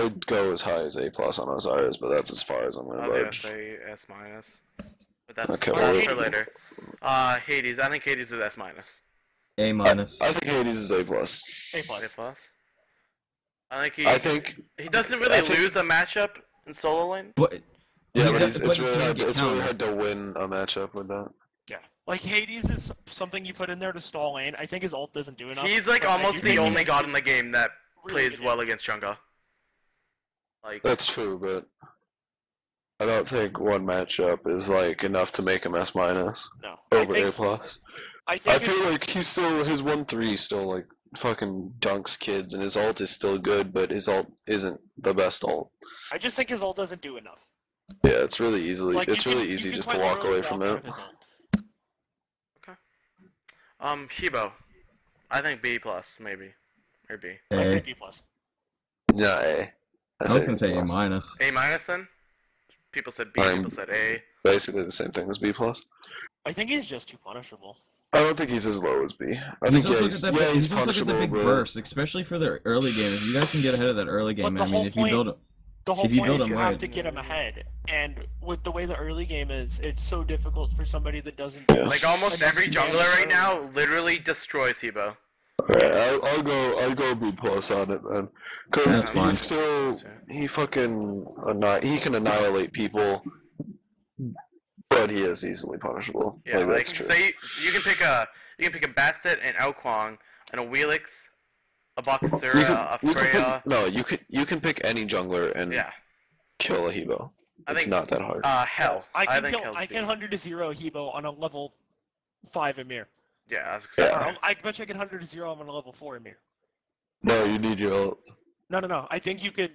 [SPEAKER 1] I'd go as high as A plus on Osiris, but that's as far as I'm
[SPEAKER 2] I
[SPEAKER 1] gonna
[SPEAKER 2] was gonna
[SPEAKER 1] budge.
[SPEAKER 2] say S minus, but that's
[SPEAKER 1] Okay,
[SPEAKER 2] that's
[SPEAKER 3] well-
[SPEAKER 2] for later. Hades. I think Hades is S minus.
[SPEAKER 4] A minus.
[SPEAKER 1] I think Hades is A plus.
[SPEAKER 3] A plus.
[SPEAKER 2] A plus. I think
[SPEAKER 1] I think
[SPEAKER 2] he doesn't really
[SPEAKER 1] I think-
[SPEAKER 2] lose a matchup in solo lane.
[SPEAKER 4] But
[SPEAKER 1] yeah,
[SPEAKER 4] Yeah,
[SPEAKER 1] but it's
[SPEAKER 4] but you
[SPEAKER 1] really
[SPEAKER 4] can't
[SPEAKER 1] hard.
[SPEAKER 4] get
[SPEAKER 1] It's really
[SPEAKER 4] counter.
[SPEAKER 1] hard to win a matchup with that.
[SPEAKER 3] Yeah. Like Hades is something you put in there to stall lane. I think his ult doesn't do enough.
[SPEAKER 2] He's like
[SPEAKER 3] but I
[SPEAKER 2] almost
[SPEAKER 3] do
[SPEAKER 2] the
[SPEAKER 3] think he
[SPEAKER 2] only
[SPEAKER 3] makes
[SPEAKER 2] god
[SPEAKER 3] it
[SPEAKER 2] in the game that
[SPEAKER 3] really
[SPEAKER 2] plays
[SPEAKER 3] good.
[SPEAKER 2] well against Chang'e. Like
[SPEAKER 1] That's true, but I don't think one matchup is like enough to make him S minus
[SPEAKER 3] No.
[SPEAKER 1] over
[SPEAKER 3] I
[SPEAKER 1] A
[SPEAKER 3] think,
[SPEAKER 1] plus.
[SPEAKER 3] I think
[SPEAKER 1] I
[SPEAKER 3] it's-
[SPEAKER 1] feel like he's still his 1-3 still like fucking dunks kids, and his ult is still good, but his ult isn't the best ult.
[SPEAKER 3] I just think his ult doesn't do enough.
[SPEAKER 1] Yeah, it's really easily
[SPEAKER 3] Like,
[SPEAKER 1] it's
[SPEAKER 3] you
[SPEAKER 1] really
[SPEAKER 3] can-
[SPEAKER 1] easy
[SPEAKER 3] you can
[SPEAKER 1] just to
[SPEAKER 3] quite
[SPEAKER 1] walk
[SPEAKER 3] literally
[SPEAKER 1] away from
[SPEAKER 3] walk
[SPEAKER 1] it.
[SPEAKER 3] with his ult.
[SPEAKER 2] Hebo. I think B plus maybe or B.
[SPEAKER 3] I say
[SPEAKER 4] A.
[SPEAKER 3] B plus.
[SPEAKER 1] Yeah, A.
[SPEAKER 4] I was gonna say A minus.
[SPEAKER 2] A minus then. People said B.
[SPEAKER 1] I'm-
[SPEAKER 2] People said A.
[SPEAKER 1] Basically the same thing as B plus.
[SPEAKER 3] I think he's just too punishable.
[SPEAKER 1] I don't think he's as low as B. I
[SPEAKER 4] He's
[SPEAKER 1] think
[SPEAKER 4] also
[SPEAKER 1] he's,
[SPEAKER 4] got that,
[SPEAKER 1] yeah,
[SPEAKER 4] he's also got
[SPEAKER 1] punishable,
[SPEAKER 4] the big
[SPEAKER 1] but
[SPEAKER 4] burst, especially for the early game. If you guys can get ahead of that early game,
[SPEAKER 3] But the
[SPEAKER 4] I mean,
[SPEAKER 3] whole
[SPEAKER 4] if you
[SPEAKER 3] point-
[SPEAKER 4] build
[SPEAKER 3] The whole
[SPEAKER 4] If you
[SPEAKER 3] point
[SPEAKER 4] build
[SPEAKER 3] is
[SPEAKER 4] him
[SPEAKER 3] you have
[SPEAKER 4] right-
[SPEAKER 3] to get him ahead, and with the way the early game is, it's so difficult for somebody that doesn't.
[SPEAKER 1] Yeah.
[SPEAKER 2] Like almost
[SPEAKER 3] enough
[SPEAKER 2] every
[SPEAKER 3] damage
[SPEAKER 2] jungler right
[SPEAKER 3] early.
[SPEAKER 2] now literally destroys Hebo.
[SPEAKER 1] Alright, I'll go B plus on it then, because
[SPEAKER 4] That's fine.
[SPEAKER 1] he's still he fucking he can annihilate people, but he is easily punishable.
[SPEAKER 2] Yeah, like
[SPEAKER 1] that's true.
[SPEAKER 2] say you can pick a Bastet, an Elkwang, and a Wheelix, a Bakasura, a
[SPEAKER 1] you can
[SPEAKER 2] Freya.
[SPEAKER 1] pick, no, you can pick any jungler and
[SPEAKER 2] Yeah,
[SPEAKER 1] kill a Hebo.
[SPEAKER 2] I
[SPEAKER 1] It's
[SPEAKER 2] think
[SPEAKER 1] not that hard.
[SPEAKER 2] Hell.
[SPEAKER 3] I can
[SPEAKER 2] think
[SPEAKER 3] kill.
[SPEAKER 2] Hell's
[SPEAKER 3] I
[SPEAKER 2] B.
[SPEAKER 3] can 100-0 Hebo on a level 5 Emir.
[SPEAKER 2] Yeah, I was
[SPEAKER 1] Yeah.
[SPEAKER 2] excited.
[SPEAKER 3] I bet you I can 100-0 him on a level 4 Emir.
[SPEAKER 1] No, you need your ult.
[SPEAKER 3] No. I think you could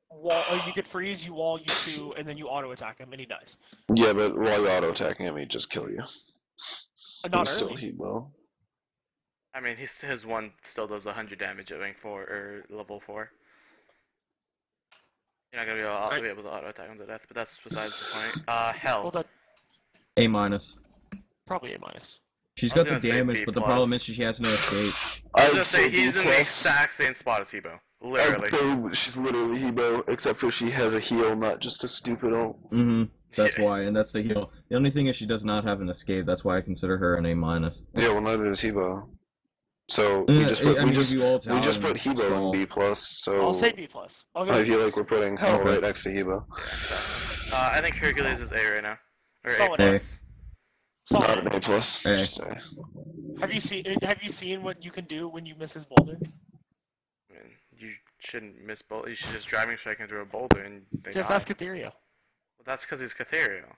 [SPEAKER 3] wall. You could freeze. You wall. You 2, and then you auto attack him, and he dies.
[SPEAKER 1] Yeah, but while you're auto attacking him, he'd just kill you.
[SPEAKER 3] Not
[SPEAKER 1] He's still
[SPEAKER 3] early.
[SPEAKER 1] Hebo.
[SPEAKER 2] I mean, his one still does 100 damage at rank 4 or level 4. You're not gonna be able to auto attack him to death, but that's besides the point. Hell.
[SPEAKER 3] Well, that
[SPEAKER 4] A minus.
[SPEAKER 3] probably A minus.
[SPEAKER 4] She's
[SPEAKER 2] I was
[SPEAKER 4] got the
[SPEAKER 2] gonna say
[SPEAKER 4] damage,
[SPEAKER 2] B
[SPEAKER 4] but the
[SPEAKER 2] plus.
[SPEAKER 4] problem is she has no escape.
[SPEAKER 2] I was
[SPEAKER 1] I'd
[SPEAKER 2] gonna say
[SPEAKER 1] B
[SPEAKER 2] he's in the
[SPEAKER 1] plus.
[SPEAKER 2] exact same spot as Hebo.
[SPEAKER 1] I'd
[SPEAKER 2] Literally.
[SPEAKER 1] say she's literally Hebo, except for she has a heal, not just a stupid ult.
[SPEAKER 4] Mm-hmm. That's
[SPEAKER 2] Yeah.
[SPEAKER 4] why, and that's the heal. The only thing is she does not have an escape. That's why I consider her an A minus.
[SPEAKER 1] Yeah, well, neither does Hebo. So we just put
[SPEAKER 4] I mean,
[SPEAKER 1] we just
[SPEAKER 4] if you ult
[SPEAKER 1] we
[SPEAKER 4] out
[SPEAKER 1] just
[SPEAKER 4] and
[SPEAKER 1] put Hebo
[SPEAKER 4] stall.
[SPEAKER 1] in B plus. So
[SPEAKER 3] I'll say B plus. I'll go
[SPEAKER 1] I
[SPEAKER 3] B
[SPEAKER 1] feel
[SPEAKER 3] plus.
[SPEAKER 1] like we're putting Hell
[SPEAKER 4] Okay.
[SPEAKER 1] right next to Hebo.
[SPEAKER 2] I think Hercules is A right now. Or A
[SPEAKER 3] Solid
[SPEAKER 2] plus.
[SPEAKER 3] Solid.
[SPEAKER 1] Not an A plus.
[SPEAKER 4] A.
[SPEAKER 1] Just A.
[SPEAKER 3] Have you seen what you can do when you miss his boulder?
[SPEAKER 2] I mean, you shouldn't miss boulder. You should just driving strike into a boulder and they
[SPEAKER 3] Just
[SPEAKER 2] die.
[SPEAKER 3] ask Ethereal.
[SPEAKER 2] Well, that's because he's Catherial.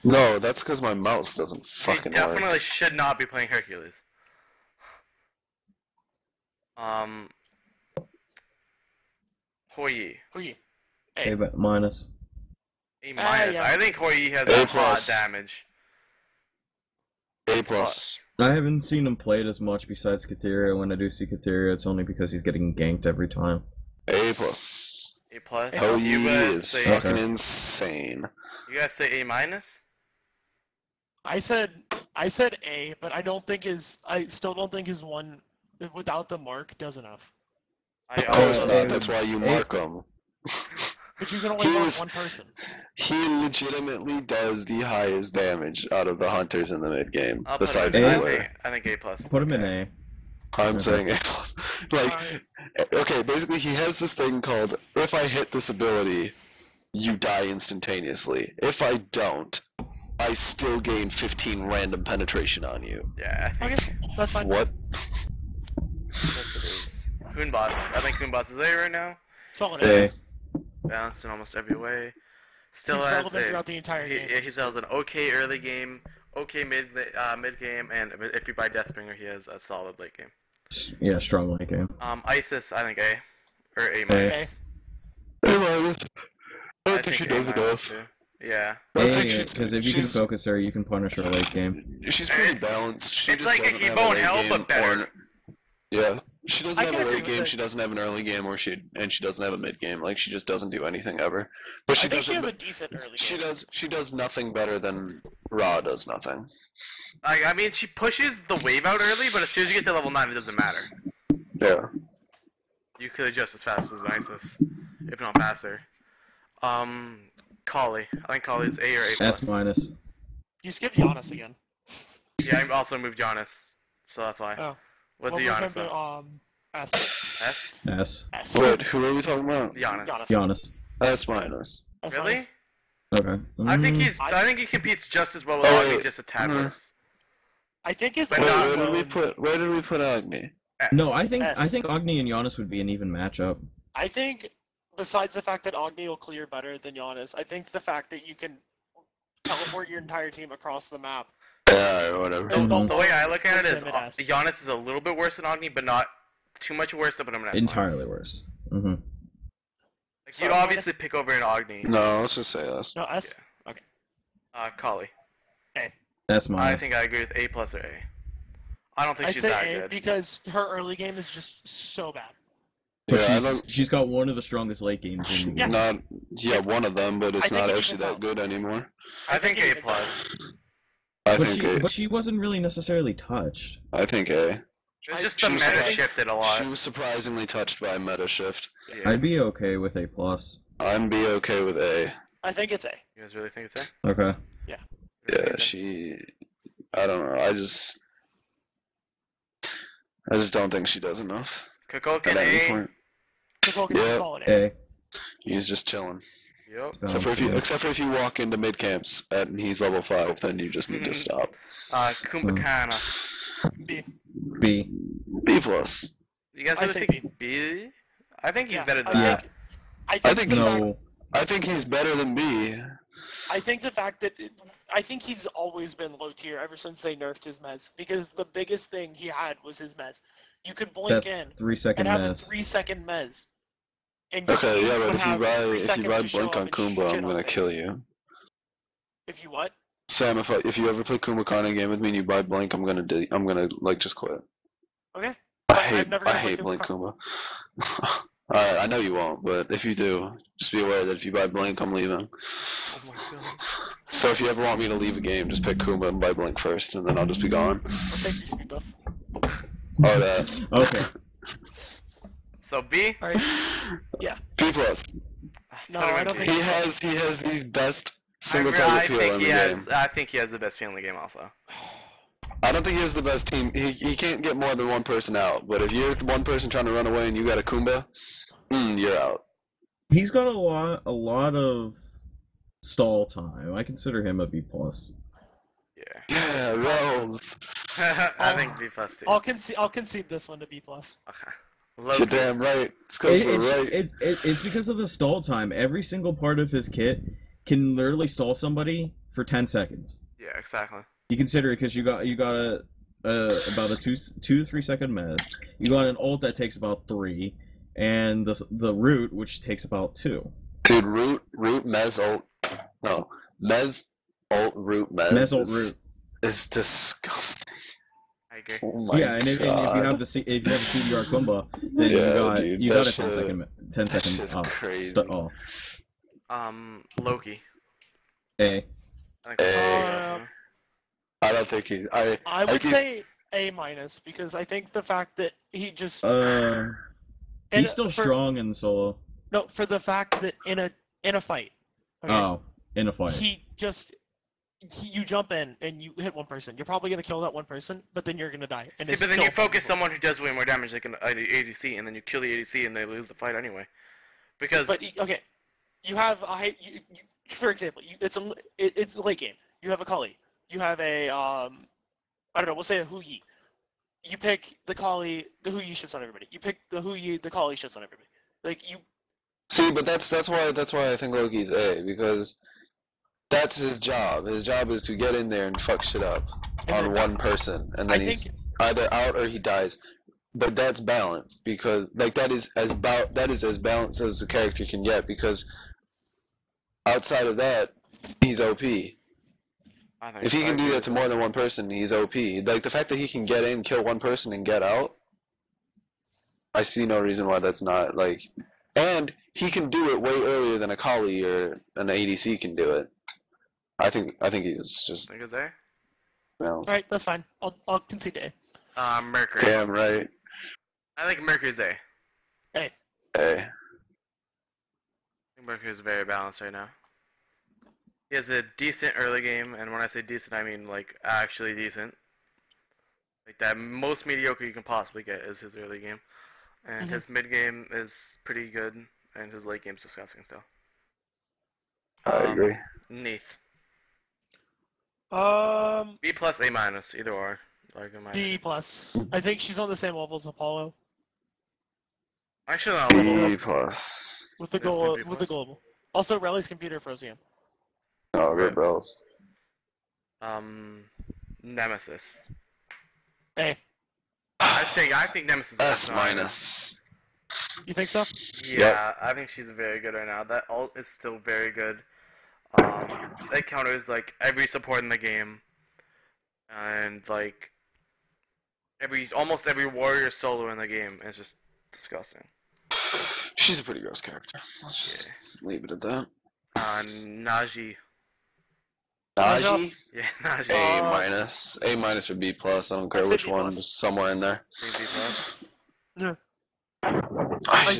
[SPEAKER 1] No, that's because my mouse doesn't
[SPEAKER 2] He
[SPEAKER 1] fucking
[SPEAKER 2] definitely
[SPEAKER 1] work.
[SPEAKER 2] should not be playing Hercules. Hoi.
[SPEAKER 3] Who are you?
[SPEAKER 4] A minus.
[SPEAKER 2] A minus.
[SPEAKER 3] yeah.
[SPEAKER 2] I think Hoi has
[SPEAKER 1] A
[SPEAKER 2] a lot
[SPEAKER 1] plus.
[SPEAKER 2] damage.
[SPEAKER 1] A plus.
[SPEAKER 4] I haven't seen him played as much besides Katheria. When I do see Katheria, it's only because he's getting ganked every time.
[SPEAKER 1] A plus.
[SPEAKER 2] A plus.
[SPEAKER 1] Hell,
[SPEAKER 2] you
[SPEAKER 1] you
[SPEAKER 2] guys
[SPEAKER 1] is
[SPEAKER 2] say
[SPEAKER 1] fucking
[SPEAKER 4] Okay.
[SPEAKER 1] insane.
[SPEAKER 2] you guys say A minus?
[SPEAKER 3] I said A, but I still don't think his one without the mark does enough.
[SPEAKER 2] I
[SPEAKER 1] Of course
[SPEAKER 2] also,
[SPEAKER 1] not. That's why you mark him.
[SPEAKER 3] But you can only
[SPEAKER 1] He
[SPEAKER 3] mark
[SPEAKER 1] was-
[SPEAKER 3] one person.
[SPEAKER 1] He legitimately does the highest damage out of the hunters in the mid game,
[SPEAKER 2] I'll put
[SPEAKER 1] besides
[SPEAKER 2] him in,
[SPEAKER 1] Melee.
[SPEAKER 2] I think A plus.
[SPEAKER 4] Put him in A.
[SPEAKER 1] I'm saying A plus. Like,
[SPEAKER 3] Alright.
[SPEAKER 1] okay, basically he has this thing called, if I hit this ability, you die instantaneously. If I don't, I still gain 15 random penetration on you.
[SPEAKER 2] Yeah, I think
[SPEAKER 3] Okay, that's fine.
[SPEAKER 1] What?
[SPEAKER 2] that's it is. Hoonbots. I think Hoonbots is A right now.
[SPEAKER 3] Solid
[SPEAKER 4] A.
[SPEAKER 3] A.
[SPEAKER 2] Balanced in almost every way. Still
[SPEAKER 3] He's
[SPEAKER 2] has
[SPEAKER 3] relevant
[SPEAKER 2] a,
[SPEAKER 3] throughout the entire game.
[SPEAKER 2] he still has an okay early game, okay mid game, and if you buy Deathbringer, he has a solid late game.
[SPEAKER 4] Yeah, strong late game.
[SPEAKER 2] Isis, I think A or A minus.
[SPEAKER 1] A minus. I don't think she does
[SPEAKER 2] A-
[SPEAKER 1] enough.
[SPEAKER 2] too. Yeah.
[SPEAKER 1] I think
[SPEAKER 4] Because if you can focus her, you can punish her late game.
[SPEAKER 1] She's pretty
[SPEAKER 2] It's-
[SPEAKER 1] balanced. She
[SPEAKER 2] it's
[SPEAKER 1] just
[SPEAKER 2] like
[SPEAKER 1] doesn't have
[SPEAKER 2] Akibo
[SPEAKER 1] a
[SPEAKER 2] in
[SPEAKER 1] late
[SPEAKER 2] Hell,
[SPEAKER 1] game
[SPEAKER 2] but better.
[SPEAKER 1] Yeah. She doesn't
[SPEAKER 3] I
[SPEAKER 1] have
[SPEAKER 3] can
[SPEAKER 1] a late
[SPEAKER 3] agree with
[SPEAKER 1] game,
[SPEAKER 3] it.
[SPEAKER 1] she doesn't have an early game, and she doesn't have a mid game. Like, she just doesn't do anything ever. But
[SPEAKER 3] I
[SPEAKER 1] she
[SPEAKER 3] think she
[SPEAKER 1] doesn't.
[SPEAKER 3] has a decent early
[SPEAKER 1] She
[SPEAKER 3] game.
[SPEAKER 1] does nothing better than Ra does nothing.
[SPEAKER 2] I mean, she pushes the wave out early, but as soon as you get to level 9, it doesn't matter.
[SPEAKER 1] Yeah.
[SPEAKER 2] You could adjust as fast as Isis, if not faster. Kali. I think Kali's A or A+.
[SPEAKER 4] S minus.
[SPEAKER 3] You skipped Giannis again.
[SPEAKER 2] Yeah, I also moved Giannis, so that's why.
[SPEAKER 3] Oh.
[SPEAKER 2] What
[SPEAKER 3] Well,
[SPEAKER 2] do
[SPEAKER 3] we're
[SPEAKER 2] Giannis
[SPEAKER 3] gonna
[SPEAKER 2] though?
[SPEAKER 3] do, S.
[SPEAKER 2] S?
[SPEAKER 4] S.
[SPEAKER 3] S.
[SPEAKER 1] Wait, who are we talking about?
[SPEAKER 2] Giannis.
[SPEAKER 3] Giannis.
[SPEAKER 4] Giannis.
[SPEAKER 1] S minus.
[SPEAKER 3] S
[SPEAKER 2] Really?
[SPEAKER 3] minus.
[SPEAKER 4] Okay.
[SPEAKER 2] I think he competes just as well with
[SPEAKER 1] Oh,
[SPEAKER 2] Agni,
[SPEAKER 1] wait.
[SPEAKER 2] just a tad
[SPEAKER 1] Mhm.
[SPEAKER 2] worse.
[SPEAKER 3] I think his
[SPEAKER 2] But
[SPEAKER 1] Wait,
[SPEAKER 2] not-
[SPEAKER 1] where did we put Agni?
[SPEAKER 2] S.
[SPEAKER 4] No, I think
[SPEAKER 3] S.
[SPEAKER 4] Agni and Giannis would be an even matchup.
[SPEAKER 3] I think, besides the fact that Agni will clear better than Giannis, I think the fact that you can teleport your entire team across the map.
[SPEAKER 1] Yeah, or whatever.
[SPEAKER 4] Mhm.
[SPEAKER 2] The way I look at it is,
[SPEAKER 3] Puts him at S.
[SPEAKER 2] Giannis is a little bit worse than Agni, but not too much worse to put him in S-.
[SPEAKER 4] Entirely worse. Mm-hmm.
[SPEAKER 2] Like,
[SPEAKER 3] So
[SPEAKER 2] you'd
[SPEAKER 3] I'm
[SPEAKER 2] obviously pick over an Agni.
[SPEAKER 1] No, let's just say S.
[SPEAKER 3] No, S.
[SPEAKER 2] Kali.
[SPEAKER 4] S minus.
[SPEAKER 2] I think I agree with A+ or A. I don't think
[SPEAKER 3] I'd
[SPEAKER 2] she's
[SPEAKER 3] say
[SPEAKER 2] that
[SPEAKER 3] A
[SPEAKER 2] good.
[SPEAKER 3] because her early game is just so bad.
[SPEAKER 4] But
[SPEAKER 1] Yeah, I don't.
[SPEAKER 4] she's got one of the strongest late games in the
[SPEAKER 3] Yeah.
[SPEAKER 4] game.
[SPEAKER 1] Not one of them, but
[SPEAKER 3] I
[SPEAKER 1] it's
[SPEAKER 3] think
[SPEAKER 1] not
[SPEAKER 3] it
[SPEAKER 1] actually
[SPEAKER 3] evens
[SPEAKER 1] that
[SPEAKER 3] out.
[SPEAKER 1] good anymore.
[SPEAKER 2] I think
[SPEAKER 3] it
[SPEAKER 2] A+.
[SPEAKER 3] evens out.
[SPEAKER 1] I
[SPEAKER 4] But
[SPEAKER 1] think
[SPEAKER 4] she wasn't really necessarily touched.
[SPEAKER 1] A. I think A.
[SPEAKER 2] It's just
[SPEAKER 1] she
[SPEAKER 2] the
[SPEAKER 1] was
[SPEAKER 2] meta
[SPEAKER 1] surprised-
[SPEAKER 2] shifted a lot.
[SPEAKER 1] She was surprisingly touched by meta shift.
[SPEAKER 2] Yeah.
[SPEAKER 4] I'd be okay with A plus.
[SPEAKER 1] I'm be okay with A.
[SPEAKER 3] I think it's A.
[SPEAKER 2] You guys really think it's A?
[SPEAKER 4] Okay.
[SPEAKER 1] Yeah, she. I don't know. I just don't think she does enough.
[SPEAKER 2] Kukulkan
[SPEAKER 1] At any
[SPEAKER 2] A.
[SPEAKER 1] point.
[SPEAKER 3] Kukulkan is
[SPEAKER 1] Yeah.
[SPEAKER 3] solid A.
[SPEAKER 4] A.
[SPEAKER 1] He's just chilling.
[SPEAKER 2] Yep.
[SPEAKER 1] Except for if you walk into mid camps and he's level 5, then you just need to stop.
[SPEAKER 2] Kumbhakana.
[SPEAKER 3] B.
[SPEAKER 4] B.
[SPEAKER 1] B plus.
[SPEAKER 2] You guys
[SPEAKER 3] I
[SPEAKER 2] really
[SPEAKER 3] think
[SPEAKER 2] think B? I think he's
[SPEAKER 3] Yeah,
[SPEAKER 2] better than
[SPEAKER 3] I
[SPEAKER 2] that.
[SPEAKER 3] think, I
[SPEAKER 1] I
[SPEAKER 3] think
[SPEAKER 1] think
[SPEAKER 3] the
[SPEAKER 1] he's-
[SPEAKER 3] fact,
[SPEAKER 4] No.
[SPEAKER 1] I think he's better than B.
[SPEAKER 3] I think the fact that I think he's always been low tier ever since they nerfed his mez because the biggest thing he had was his mez. You could blink
[SPEAKER 4] That
[SPEAKER 3] in
[SPEAKER 4] 3-second
[SPEAKER 3] and have a
[SPEAKER 4] mess.
[SPEAKER 3] 3-second mez. And your
[SPEAKER 1] Okay,
[SPEAKER 3] team
[SPEAKER 1] yeah, but
[SPEAKER 3] would
[SPEAKER 1] if you
[SPEAKER 3] have
[SPEAKER 1] buy
[SPEAKER 3] 3 seconds to show
[SPEAKER 1] Blink
[SPEAKER 3] up
[SPEAKER 1] on
[SPEAKER 3] and
[SPEAKER 1] Kumba,
[SPEAKER 3] shit
[SPEAKER 1] I'm
[SPEAKER 3] on
[SPEAKER 1] gonna
[SPEAKER 3] it.
[SPEAKER 1] kill you.
[SPEAKER 3] If you what?
[SPEAKER 1] Sam, if you ever play Kumba Kana game with me and you buy Blink, I'm gonna like just quit.
[SPEAKER 3] Okay.
[SPEAKER 1] I
[SPEAKER 3] I'm
[SPEAKER 1] hate
[SPEAKER 3] never gonna play
[SPEAKER 1] Blink
[SPEAKER 3] Kumba
[SPEAKER 1] Kumba. Alright, I know you won't, but if you do, just be aware that if you buy Blink, I'm leaving.
[SPEAKER 2] Oh my god.
[SPEAKER 1] So if you ever want me to leave a game, just pick Kumba and buy Blink first, and then I'll just be gone.
[SPEAKER 3] I'll take your speed buff.
[SPEAKER 1] Or that.
[SPEAKER 4] Okay.
[SPEAKER 2] So B?
[SPEAKER 3] Alright.
[SPEAKER 1] B plus.
[SPEAKER 3] No,
[SPEAKER 2] Put him
[SPEAKER 3] I
[SPEAKER 2] in
[SPEAKER 3] don't
[SPEAKER 2] B.
[SPEAKER 3] think-
[SPEAKER 1] He has the best
[SPEAKER 2] I
[SPEAKER 1] single target appeal in
[SPEAKER 2] think
[SPEAKER 1] the
[SPEAKER 2] he
[SPEAKER 1] game.
[SPEAKER 2] has. I think he has the best peel in the game also.
[SPEAKER 1] I don't think he has the best team. He can't get more than one person out. But if you're one person trying to run away and you got a Kumba, you're out.
[SPEAKER 4] He's got a lot of stall time. I consider him a B plus.
[SPEAKER 2] Yeah.
[SPEAKER 1] Yeah, Rose.
[SPEAKER 2] I think B+ too.
[SPEAKER 3] I'll concede this one to B plus.
[SPEAKER 2] Okay.
[SPEAKER 1] You're
[SPEAKER 2] Loki.
[SPEAKER 1] damn right. It's because we're right.
[SPEAKER 4] It's because of the stall time. Every single part of his kit can literally stall somebody for 10 seconds.
[SPEAKER 2] Yeah, exactly.
[SPEAKER 4] You consider it because you got about a 2 to 3 second mez. You got an ult that takes about 3, and the root which takes about 2.
[SPEAKER 1] Dude, root, Mez, ult. No. Mez, ult, root, Mez.
[SPEAKER 4] Mez ult root.
[SPEAKER 1] Is disgusting.
[SPEAKER 2] I agree.
[SPEAKER 1] Oh my
[SPEAKER 4] Yeah, and if you
[SPEAKER 1] God.
[SPEAKER 4] have the CDR Kumba, then
[SPEAKER 1] Yeah, dude,
[SPEAKER 4] you
[SPEAKER 1] that
[SPEAKER 4] got a
[SPEAKER 1] shit-
[SPEAKER 4] 10
[SPEAKER 1] that
[SPEAKER 4] second
[SPEAKER 1] shit's crazy.
[SPEAKER 4] oh.
[SPEAKER 2] Loki.
[SPEAKER 4] A.
[SPEAKER 2] I think
[SPEAKER 3] Uh,
[SPEAKER 1] I don't think he's.
[SPEAKER 3] I would
[SPEAKER 1] think he's-
[SPEAKER 3] say A minus because I think the fact that he just
[SPEAKER 4] He's
[SPEAKER 3] and
[SPEAKER 4] still
[SPEAKER 3] for-
[SPEAKER 4] strong in solo.
[SPEAKER 3] No, for the fact that in a fight, okay,
[SPEAKER 4] Oh, in a fight.
[SPEAKER 3] you jump in and you hit one person. You're probably gonna kill that one person, but then you're gonna die. And
[SPEAKER 2] See,
[SPEAKER 3] it's
[SPEAKER 2] but then
[SPEAKER 3] still
[SPEAKER 2] you focus
[SPEAKER 3] fucking
[SPEAKER 2] someone who does way more damage, like an ADC, and then you kill the ADC, and they lose the fight anyway. Because
[SPEAKER 3] But okay, you have for example, it's a late game. You have a Kali. You have a I don't know. We'll say a Hu Yi. You pick the Kali. The Hu Yi shits on everybody. You pick the Hu Yi. The Kali shits on everybody. Like you.
[SPEAKER 1] See, but that's why I think Loki's A, because that's his job. His job is to get in there and fuck shit up
[SPEAKER 3] And
[SPEAKER 1] on
[SPEAKER 3] then
[SPEAKER 1] one person, and then
[SPEAKER 3] I
[SPEAKER 1] he's
[SPEAKER 3] think-
[SPEAKER 1] either out or he dies. But that's balanced because that is as balanced as the character can get, because outside of that, he's OP.
[SPEAKER 2] I think
[SPEAKER 1] If he
[SPEAKER 2] I
[SPEAKER 1] can do
[SPEAKER 2] agree
[SPEAKER 1] that
[SPEAKER 2] with
[SPEAKER 1] to more than one person, he's OP. Like the fact that he can get in, kill one person, and get out, I see no reason why that's not like. And he can do it way earlier than a Kali or an ADC can do it. I think he's just
[SPEAKER 2] Think it's A?
[SPEAKER 1] balanced.
[SPEAKER 3] Alright, that's fine. I'll concede to A.
[SPEAKER 2] Mercury.
[SPEAKER 1] Damn right.
[SPEAKER 2] I think Mercury's A.
[SPEAKER 3] A.
[SPEAKER 1] Hey.
[SPEAKER 2] I think Mercury's very balanced right now. He has a decent early game, and when I say decent, I mean like actually decent. Like that most mediocre you can possibly get is his early game, and his mid game is pretty good, and his late game's disgusting still.
[SPEAKER 1] I agree.
[SPEAKER 2] Neath. B plus A minus either or. Like in my
[SPEAKER 3] D plus. I think she's on the same level as Apollo
[SPEAKER 2] actually not a level
[SPEAKER 1] B
[SPEAKER 2] up.
[SPEAKER 1] plus.
[SPEAKER 3] with the
[SPEAKER 2] Yes,
[SPEAKER 3] goal
[SPEAKER 2] B+.
[SPEAKER 3] with the global. Also, Relly's computer froze again.
[SPEAKER 1] Oh, good bells.
[SPEAKER 2] Nemesis.
[SPEAKER 3] A.
[SPEAKER 2] I think Nemesis is
[SPEAKER 1] S
[SPEAKER 2] S
[SPEAKER 1] minus.
[SPEAKER 3] You think so?
[SPEAKER 2] Yeah, I think she's very good right now. That ult is still very good. That counters like every support in the game, and like almost every warrior solo in the game is just disgusting.
[SPEAKER 1] She's a pretty gross character. Let's just leave it at that.
[SPEAKER 2] Naji.
[SPEAKER 1] Naji?
[SPEAKER 2] Yeah, Naji.
[SPEAKER 1] A minus. A minus or B plus. I don't care
[SPEAKER 3] I said
[SPEAKER 1] which
[SPEAKER 3] B
[SPEAKER 1] one.
[SPEAKER 3] plus.
[SPEAKER 1] Just somewhere in there.
[SPEAKER 2] Maybe plus.
[SPEAKER 3] Yeah.
[SPEAKER 1] I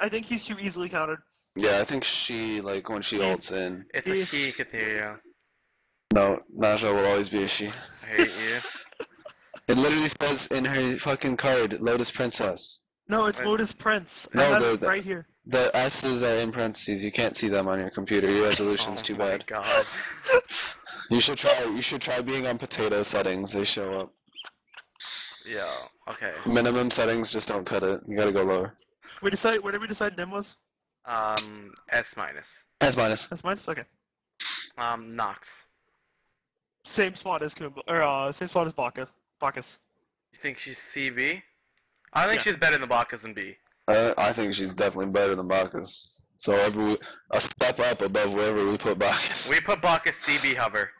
[SPEAKER 3] think he's too easily countered.
[SPEAKER 1] Yeah, I think she, like, when she ults in.
[SPEAKER 2] It's a he, Katheria.
[SPEAKER 1] No, Naja will always be a she.
[SPEAKER 2] I hate you.
[SPEAKER 1] It literally says in her fucking card, Lotus Princess.
[SPEAKER 3] No, it's
[SPEAKER 2] Wait.
[SPEAKER 3] Lotus Prince.
[SPEAKER 1] No,
[SPEAKER 3] I have
[SPEAKER 1] the-
[SPEAKER 3] it right here.
[SPEAKER 1] The S's are in parentheses. You can't see them on your computer. Your resolution's too
[SPEAKER 2] my
[SPEAKER 1] bad.
[SPEAKER 2] God.
[SPEAKER 1] You should try being on potato settings. They show up.
[SPEAKER 2] Yeah. Okay.
[SPEAKER 1] Minimum settings just don't cut it. You gotta go lower.
[SPEAKER 3] Where did we decide Nim was?
[SPEAKER 2] S minus.
[SPEAKER 1] S minus.
[SPEAKER 3] That's minus. Okay.
[SPEAKER 2] Nox.
[SPEAKER 3] Same spot as Kumba, or same spot as Bacchus.
[SPEAKER 2] You think she's CB? I think
[SPEAKER 3] Yeah.
[SPEAKER 2] she's better than Bacchus and B.
[SPEAKER 1] I think she's definitely better than Bacchus. So a step up above wherever we put Bacchus.
[SPEAKER 2] We put Bacchus CB hover.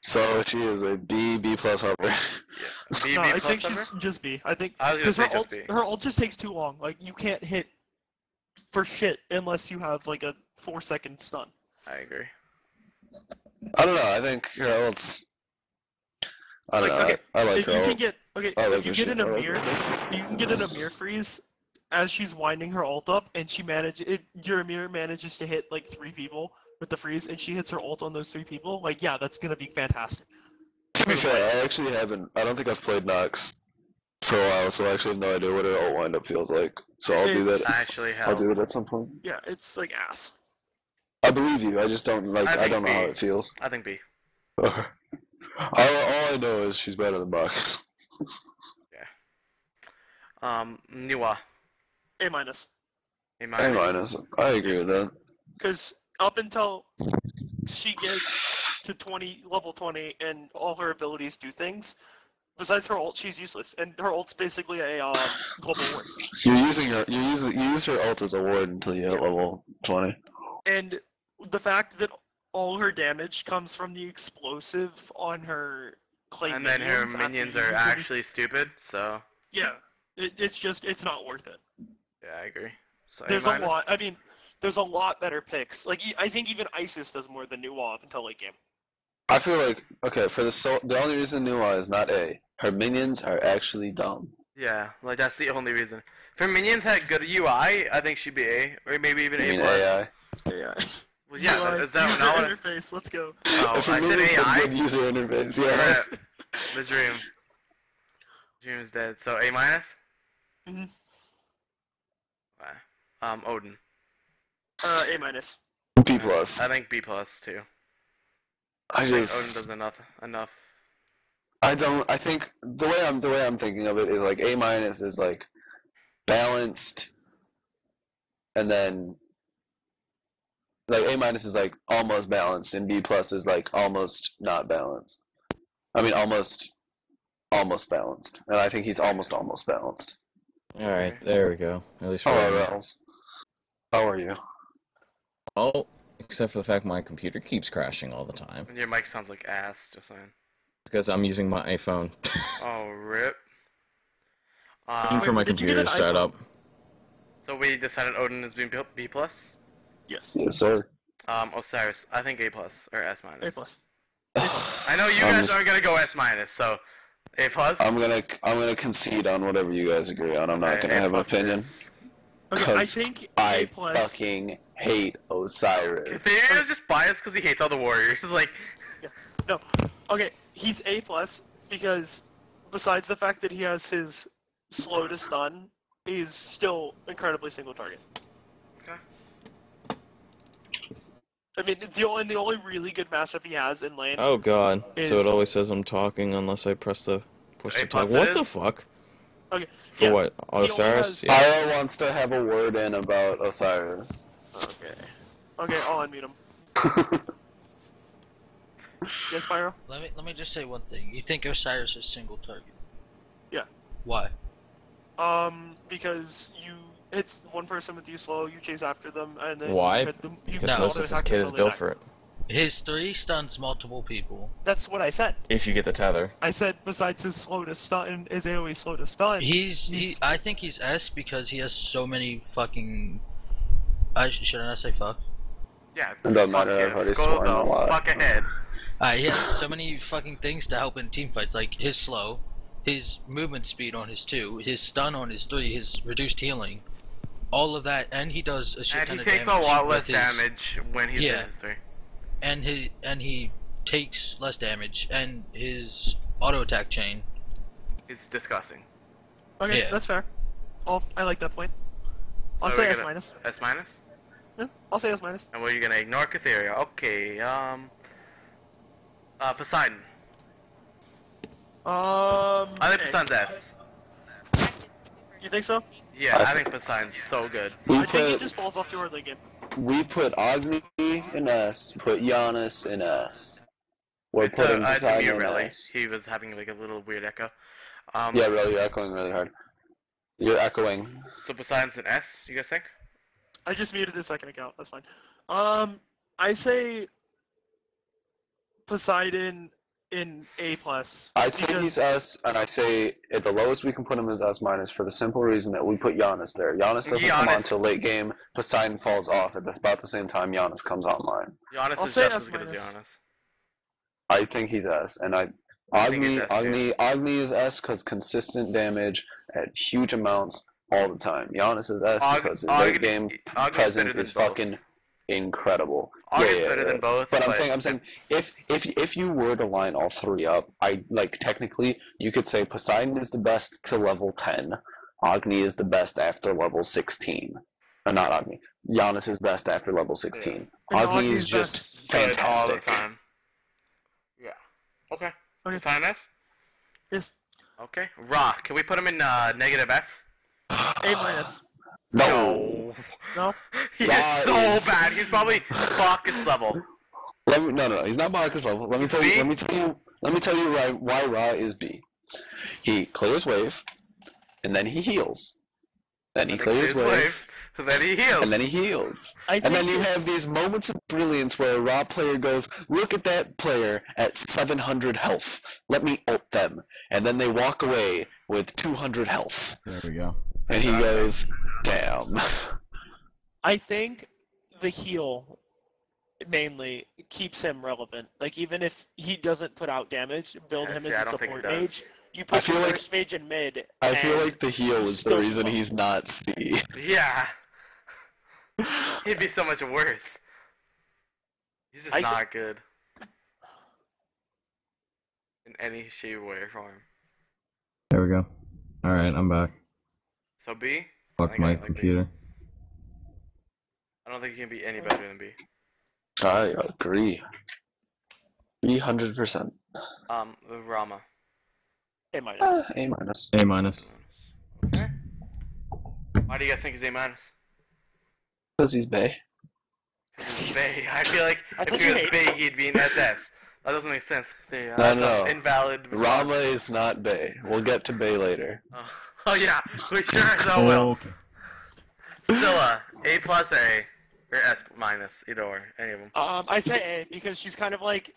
[SPEAKER 1] So she is a B plus hover.
[SPEAKER 2] Yeah. B
[SPEAKER 3] No,
[SPEAKER 2] B
[SPEAKER 3] I
[SPEAKER 2] plus
[SPEAKER 3] think
[SPEAKER 2] hover.
[SPEAKER 3] she's just B. I think
[SPEAKER 2] I was gonna
[SPEAKER 3] because
[SPEAKER 2] say
[SPEAKER 3] her
[SPEAKER 2] just
[SPEAKER 3] ult,
[SPEAKER 2] B.
[SPEAKER 3] her ult just takes too long. Like you can't hit for shit unless you have like a 4-second stun.
[SPEAKER 2] I agree.
[SPEAKER 1] I don't know. I think her ult's. I don't know.
[SPEAKER 3] Okay,
[SPEAKER 1] I like
[SPEAKER 3] If
[SPEAKER 1] her
[SPEAKER 3] you can
[SPEAKER 1] ult.
[SPEAKER 3] get okay,
[SPEAKER 1] I like
[SPEAKER 3] if you
[SPEAKER 1] her
[SPEAKER 3] get
[SPEAKER 1] shit.
[SPEAKER 3] an
[SPEAKER 1] I like
[SPEAKER 3] Amir,
[SPEAKER 1] her.
[SPEAKER 3] you can get an Amir freeze as she's winding her ult up, and your Amir manages to hit like 3 people with the freeze, and she hits her ult on those 3 people. Like yeah, that's gonna be fantastic.
[SPEAKER 1] To be fair, I actually haven't. I don't think I've played Nox for a while, so I actually have no idea what her ult windup feels like. So I'll do that.
[SPEAKER 2] Actually,
[SPEAKER 1] I'll
[SPEAKER 2] hell.
[SPEAKER 1] do that at some point.
[SPEAKER 3] Yeah, it's like ass.
[SPEAKER 1] I believe you. I just don't like.
[SPEAKER 2] I
[SPEAKER 1] I
[SPEAKER 2] think
[SPEAKER 1] don't know how
[SPEAKER 2] B.
[SPEAKER 1] it feels.
[SPEAKER 2] I think B.
[SPEAKER 1] all I know is she's better than Bacchus.
[SPEAKER 2] Niwa.
[SPEAKER 3] A minus.
[SPEAKER 2] A
[SPEAKER 1] A minus. I agree with that.
[SPEAKER 3] Because up until she gets to level 20 and all her abilities do things, besides her ult, she's useless. And her ult's basically a global ward.
[SPEAKER 1] You're using her. You use her ult as a ward until you hit level 20.
[SPEAKER 3] And the fact that all her damage comes from the explosive on her clay
[SPEAKER 2] And then her
[SPEAKER 3] after
[SPEAKER 2] minions
[SPEAKER 3] you
[SPEAKER 2] are
[SPEAKER 3] use them-
[SPEAKER 2] actually stupid, so
[SPEAKER 3] Yeah, it's not worth it.
[SPEAKER 2] yeah, I agree. So
[SPEAKER 3] There's
[SPEAKER 2] A
[SPEAKER 3] a
[SPEAKER 2] minus.
[SPEAKER 3] lot. I mean, there's a lot better picks. Like I think even Isis does more than Nuwa up until late game.
[SPEAKER 1] I feel like okay for the only reason Nuwa is not A. Her minions are actually dumb.
[SPEAKER 2] Yeah, like that's the only reason. If her minions had good UI, I think she'd be A, or maybe even
[SPEAKER 1] I
[SPEAKER 2] A
[SPEAKER 1] mean
[SPEAKER 2] plus.
[SPEAKER 1] AI.
[SPEAKER 3] Yeah.
[SPEAKER 2] Well, yeah, is that
[SPEAKER 3] user
[SPEAKER 2] not what?
[SPEAKER 3] interface? Let's go.
[SPEAKER 2] Oh,
[SPEAKER 1] If her
[SPEAKER 2] I said
[SPEAKER 1] minions had
[SPEAKER 2] AI.
[SPEAKER 1] good user interface, yeah.
[SPEAKER 2] Yeah, the dream. Dream is dead. So A minus.
[SPEAKER 3] Mhm.
[SPEAKER 2] Odin.
[SPEAKER 3] A minus.
[SPEAKER 1] B plus.
[SPEAKER 2] I think B plus too.
[SPEAKER 1] I
[SPEAKER 2] I think Odin
[SPEAKER 1] just.
[SPEAKER 2] does enough.
[SPEAKER 1] I don't. I think the way I'm thinking of it is like A minus is like balanced, and then like A minus is like almost balanced, and B plus is like almost not balanced. I mean almost balanced, and I think he's almost balanced.
[SPEAKER 6] Alright, there we go. At least for
[SPEAKER 1] Hello,
[SPEAKER 6] right now.
[SPEAKER 1] Rels. How are you?
[SPEAKER 6] Oh,
[SPEAKER 5] Except for the fact my computer keeps crashing all the time.
[SPEAKER 2] And your mic sounds like ass, just saying.
[SPEAKER 5] Because I'm using my iPhone.
[SPEAKER 2] Oh, rip.
[SPEAKER 5] Waiting for my
[SPEAKER 3] did you get
[SPEAKER 5] computer
[SPEAKER 3] an
[SPEAKER 5] to start
[SPEAKER 3] iPhone?
[SPEAKER 5] up.
[SPEAKER 2] So we decided Odin is being B+.
[SPEAKER 3] Yes.
[SPEAKER 1] Yes, sir.
[SPEAKER 2] Osiris, I think A+ or S-.
[SPEAKER 3] A+.
[SPEAKER 2] I know you guys are gonna go S-, so A+.
[SPEAKER 1] I'm gonna concede on whatever you guys agree on. I'm not
[SPEAKER 2] Okay,
[SPEAKER 1] gonna
[SPEAKER 2] A+
[SPEAKER 1] have an
[SPEAKER 2] it
[SPEAKER 1] opinion.
[SPEAKER 2] is.
[SPEAKER 3] Okay, I
[SPEAKER 1] 'Cause
[SPEAKER 3] think
[SPEAKER 1] I
[SPEAKER 3] A+.
[SPEAKER 1] fucking hate Osiris.
[SPEAKER 2] Maybe he was just biased because he hates all the warriors. Like,
[SPEAKER 3] No. Okay, he's A+ because besides the fact that he has his slow to stun, he's still incredibly single target.
[SPEAKER 2] okay.
[SPEAKER 3] I mean, the only really good matchup he has in lane.
[SPEAKER 5] Oh god. So
[SPEAKER 3] Is-
[SPEAKER 5] it always says I'm talking unless I press the push
[SPEAKER 2] A+
[SPEAKER 5] to talk.
[SPEAKER 2] it
[SPEAKER 5] What the
[SPEAKER 2] is?
[SPEAKER 5] fuck?
[SPEAKER 3] Okay.
[SPEAKER 5] For
[SPEAKER 3] yeah.
[SPEAKER 5] what?
[SPEAKER 3] only
[SPEAKER 5] Osiris?
[SPEAKER 3] has-
[SPEAKER 5] Yeah.
[SPEAKER 1] Ira wants to have a word in about Osiris.
[SPEAKER 3] Okay. Okay, I'll unmute him. Yes, Pyro?
[SPEAKER 6] Let me just say one thing. You think Osiris is single target?
[SPEAKER 3] Yeah.
[SPEAKER 6] Why?
[SPEAKER 3] Because you hits one person with you slow, you chase after them, and then
[SPEAKER 5] Why?
[SPEAKER 3] you hit them. You
[SPEAKER 5] Because
[SPEAKER 3] hit
[SPEAKER 5] most
[SPEAKER 3] auto
[SPEAKER 5] of his
[SPEAKER 3] attack
[SPEAKER 5] kit
[SPEAKER 3] and
[SPEAKER 5] is
[SPEAKER 3] melee
[SPEAKER 5] built
[SPEAKER 3] attack.
[SPEAKER 5] for it.
[SPEAKER 6] His 3 stuns multiple people.
[SPEAKER 3] That's what I said.
[SPEAKER 5] If you get the tether.
[SPEAKER 3] I said besides his slow to stun, his AoE slow to stun.
[SPEAKER 6] I think he's S because he has so many fucking. Should I not say fuck?
[SPEAKER 2] Yeah.
[SPEAKER 1] It doesn't
[SPEAKER 2] fuck
[SPEAKER 1] matter,
[SPEAKER 2] you.
[SPEAKER 1] I've already
[SPEAKER 2] Go
[SPEAKER 1] sworn
[SPEAKER 2] the
[SPEAKER 1] a lot.
[SPEAKER 2] fuck ahead.
[SPEAKER 6] He has so many fucking things to help in team fights, like his slow, his movement speed on his 2, his stun on his 3, his reduced healing, all of that, and he does a shit
[SPEAKER 2] And
[SPEAKER 6] ton
[SPEAKER 2] he
[SPEAKER 6] of
[SPEAKER 2] takes a
[SPEAKER 6] damage
[SPEAKER 2] lot
[SPEAKER 6] with
[SPEAKER 2] less
[SPEAKER 6] his-
[SPEAKER 2] damage when he's
[SPEAKER 6] Yeah.
[SPEAKER 2] in his 3.
[SPEAKER 6] and he takes less damage, and his auto attack chain.
[SPEAKER 2] It's disgusting.
[SPEAKER 3] Okay,
[SPEAKER 6] Yeah.
[SPEAKER 3] that's fair. I like that point. I'll
[SPEAKER 2] So
[SPEAKER 3] say
[SPEAKER 2] we're
[SPEAKER 3] S
[SPEAKER 2] gonna-
[SPEAKER 3] minus.
[SPEAKER 2] S minus?
[SPEAKER 3] Yeah, I'll say S minus.
[SPEAKER 2] And what are you gonna ignore Catheria? Okay, Poseidon. I think
[SPEAKER 3] okay.
[SPEAKER 2] Poseidon's S.
[SPEAKER 3] You think so?
[SPEAKER 2] Yeah,
[SPEAKER 1] I
[SPEAKER 2] I think Poseidon's so good.
[SPEAKER 1] We
[SPEAKER 3] I think he
[SPEAKER 1] put
[SPEAKER 3] just falls off the early game.
[SPEAKER 1] Agni in S, put Giannis in S. We're putting
[SPEAKER 2] It's
[SPEAKER 1] Poseidon in
[SPEAKER 2] really.
[SPEAKER 1] S.
[SPEAKER 2] He was having like a little weird echo.
[SPEAKER 1] Yeah, really, you're echoing really hard. You're echoing.
[SPEAKER 2] So Poseidon's an S, you guys think?
[SPEAKER 3] I just muted his second account. That's fine. I say Poseidon in A+.
[SPEAKER 1] I'd say
[SPEAKER 3] because-
[SPEAKER 1] he's S, and I say at the lowest we can put him is S minus for the simple reason that we put Giannis there. Giannis doesn't come on
[SPEAKER 2] Giannis.
[SPEAKER 1] until late game. Poseidon falls off at about the same time Giannis comes online.
[SPEAKER 2] Giannis
[SPEAKER 3] I'll
[SPEAKER 2] is
[SPEAKER 3] say
[SPEAKER 2] just
[SPEAKER 3] S
[SPEAKER 2] as good as
[SPEAKER 3] minus.
[SPEAKER 2] Giannis.
[SPEAKER 1] I think he's S, and
[SPEAKER 2] I think he's S, too.
[SPEAKER 1] Agni is S because consistent damage at huge amounts all the time. Giannis is S because his late game
[SPEAKER 2] Agni's
[SPEAKER 1] presence
[SPEAKER 2] better
[SPEAKER 1] is
[SPEAKER 2] than both.
[SPEAKER 1] fucking incredible.
[SPEAKER 2] Agni's better than both.
[SPEAKER 1] But I'm saying, if you were to line all three up, technically you could say Poseidon is the best to level 10, Agni is the best after level 16. Not Agni. Giannis is best after level 16.
[SPEAKER 3] And
[SPEAKER 1] Agni
[SPEAKER 3] Agni's
[SPEAKER 1] is just
[SPEAKER 2] good all the
[SPEAKER 1] fantastic.
[SPEAKER 2] time. Yeah. Okay.
[SPEAKER 3] Okay.
[SPEAKER 2] Poseidon S?
[SPEAKER 3] Yes.
[SPEAKER 2] Okay. Ra, can we put him in negative F?
[SPEAKER 3] A minus.
[SPEAKER 1] No.
[SPEAKER 3] No?
[SPEAKER 2] He
[SPEAKER 1] Ra
[SPEAKER 2] is so
[SPEAKER 1] is-
[SPEAKER 2] bad. He's probably Bacchus level.
[SPEAKER 1] No, he's not Bacchus level. Let me tell you.
[SPEAKER 2] B?
[SPEAKER 1] Let me tell you why Ra is B. He clears wave, and then he heals. Then he clears wave,
[SPEAKER 2] Then he heals.
[SPEAKER 1] and then he heals.
[SPEAKER 3] I
[SPEAKER 1] And then
[SPEAKER 3] think
[SPEAKER 1] you have these moments of brilliance where a Raw player goes, look at that player at 700 health. Let me ult them. And then they walk away with 200 health.
[SPEAKER 5] There we go.
[SPEAKER 1] And he goes, damn.
[SPEAKER 3] I think the heal mainly keeps him relevant. Like even if he doesn't put out damage, build him
[SPEAKER 2] See, I
[SPEAKER 3] as a
[SPEAKER 2] don't think he
[SPEAKER 3] support mage.
[SPEAKER 2] does.
[SPEAKER 3] You
[SPEAKER 1] I
[SPEAKER 3] put
[SPEAKER 1] feel
[SPEAKER 3] your
[SPEAKER 1] like-
[SPEAKER 3] first mage in mid.
[SPEAKER 1] I feel
[SPEAKER 3] and
[SPEAKER 1] like the heal is the
[SPEAKER 3] still
[SPEAKER 1] reason
[SPEAKER 3] low.
[SPEAKER 1] he's not C.
[SPEAKER 2] Yeah. He'd be so much worse. He's just
[SPEAKER 3] I
[SPEAKER 2] not good. In any shape, way, or form.
[SPEAKER 5] There we go. Alright, I'm back.
[SPEAKER 2] So B?
[SPEAKER 5] Fuck
[SPEAKER 2] think
[SPEAKER 5] my
[SPEAKER 2] I like B.
[SPEAKER 5] computer.
[SPEAKER 2] I don't think he can be any better than B.
[SPEAKER 1] I agree. 300%.
[SPEAKER 2] Rama.
[SPEAKER 3] A minus.
[SPEAKER 1] A minus.
[SPEAKER 5] A minus.
[SPEAKER 2] Okay. Why do you guys think he's A minus?
[SPEAKER 1] Because he's Bay.
[SPEAKER 2] He's Bay. I feel like
[SPEAKER 3] I
[SPEAKER 2] if
[SPEAKER 3] thought
[SPEAKER 2] he
[SPEAKER 3] you
[SPEAKER 2] was
[SPEAKER 3] hated
[SPEAKER 2] B, he'd be an SS. That doesn't make sense.
[SPEAKER 1] No,
[SPEAKER 2] That's
[SPEAKER 1] no.
[SPEAKER 2] an invalid.
[SPEAKER 1] Rama
[SPEAKER 2] response.
[SPEAKER 1] is not Bay. We'll get to Bay later.
[SPEAKER 2] Oh yeah, we sure as hell will.
[SPEAKER 5] Okay.
[SPEAKER 2] Scylla, A plus A. Or S minus, either or, any of them.
[SPEAKER 3] I say A because she's kind of like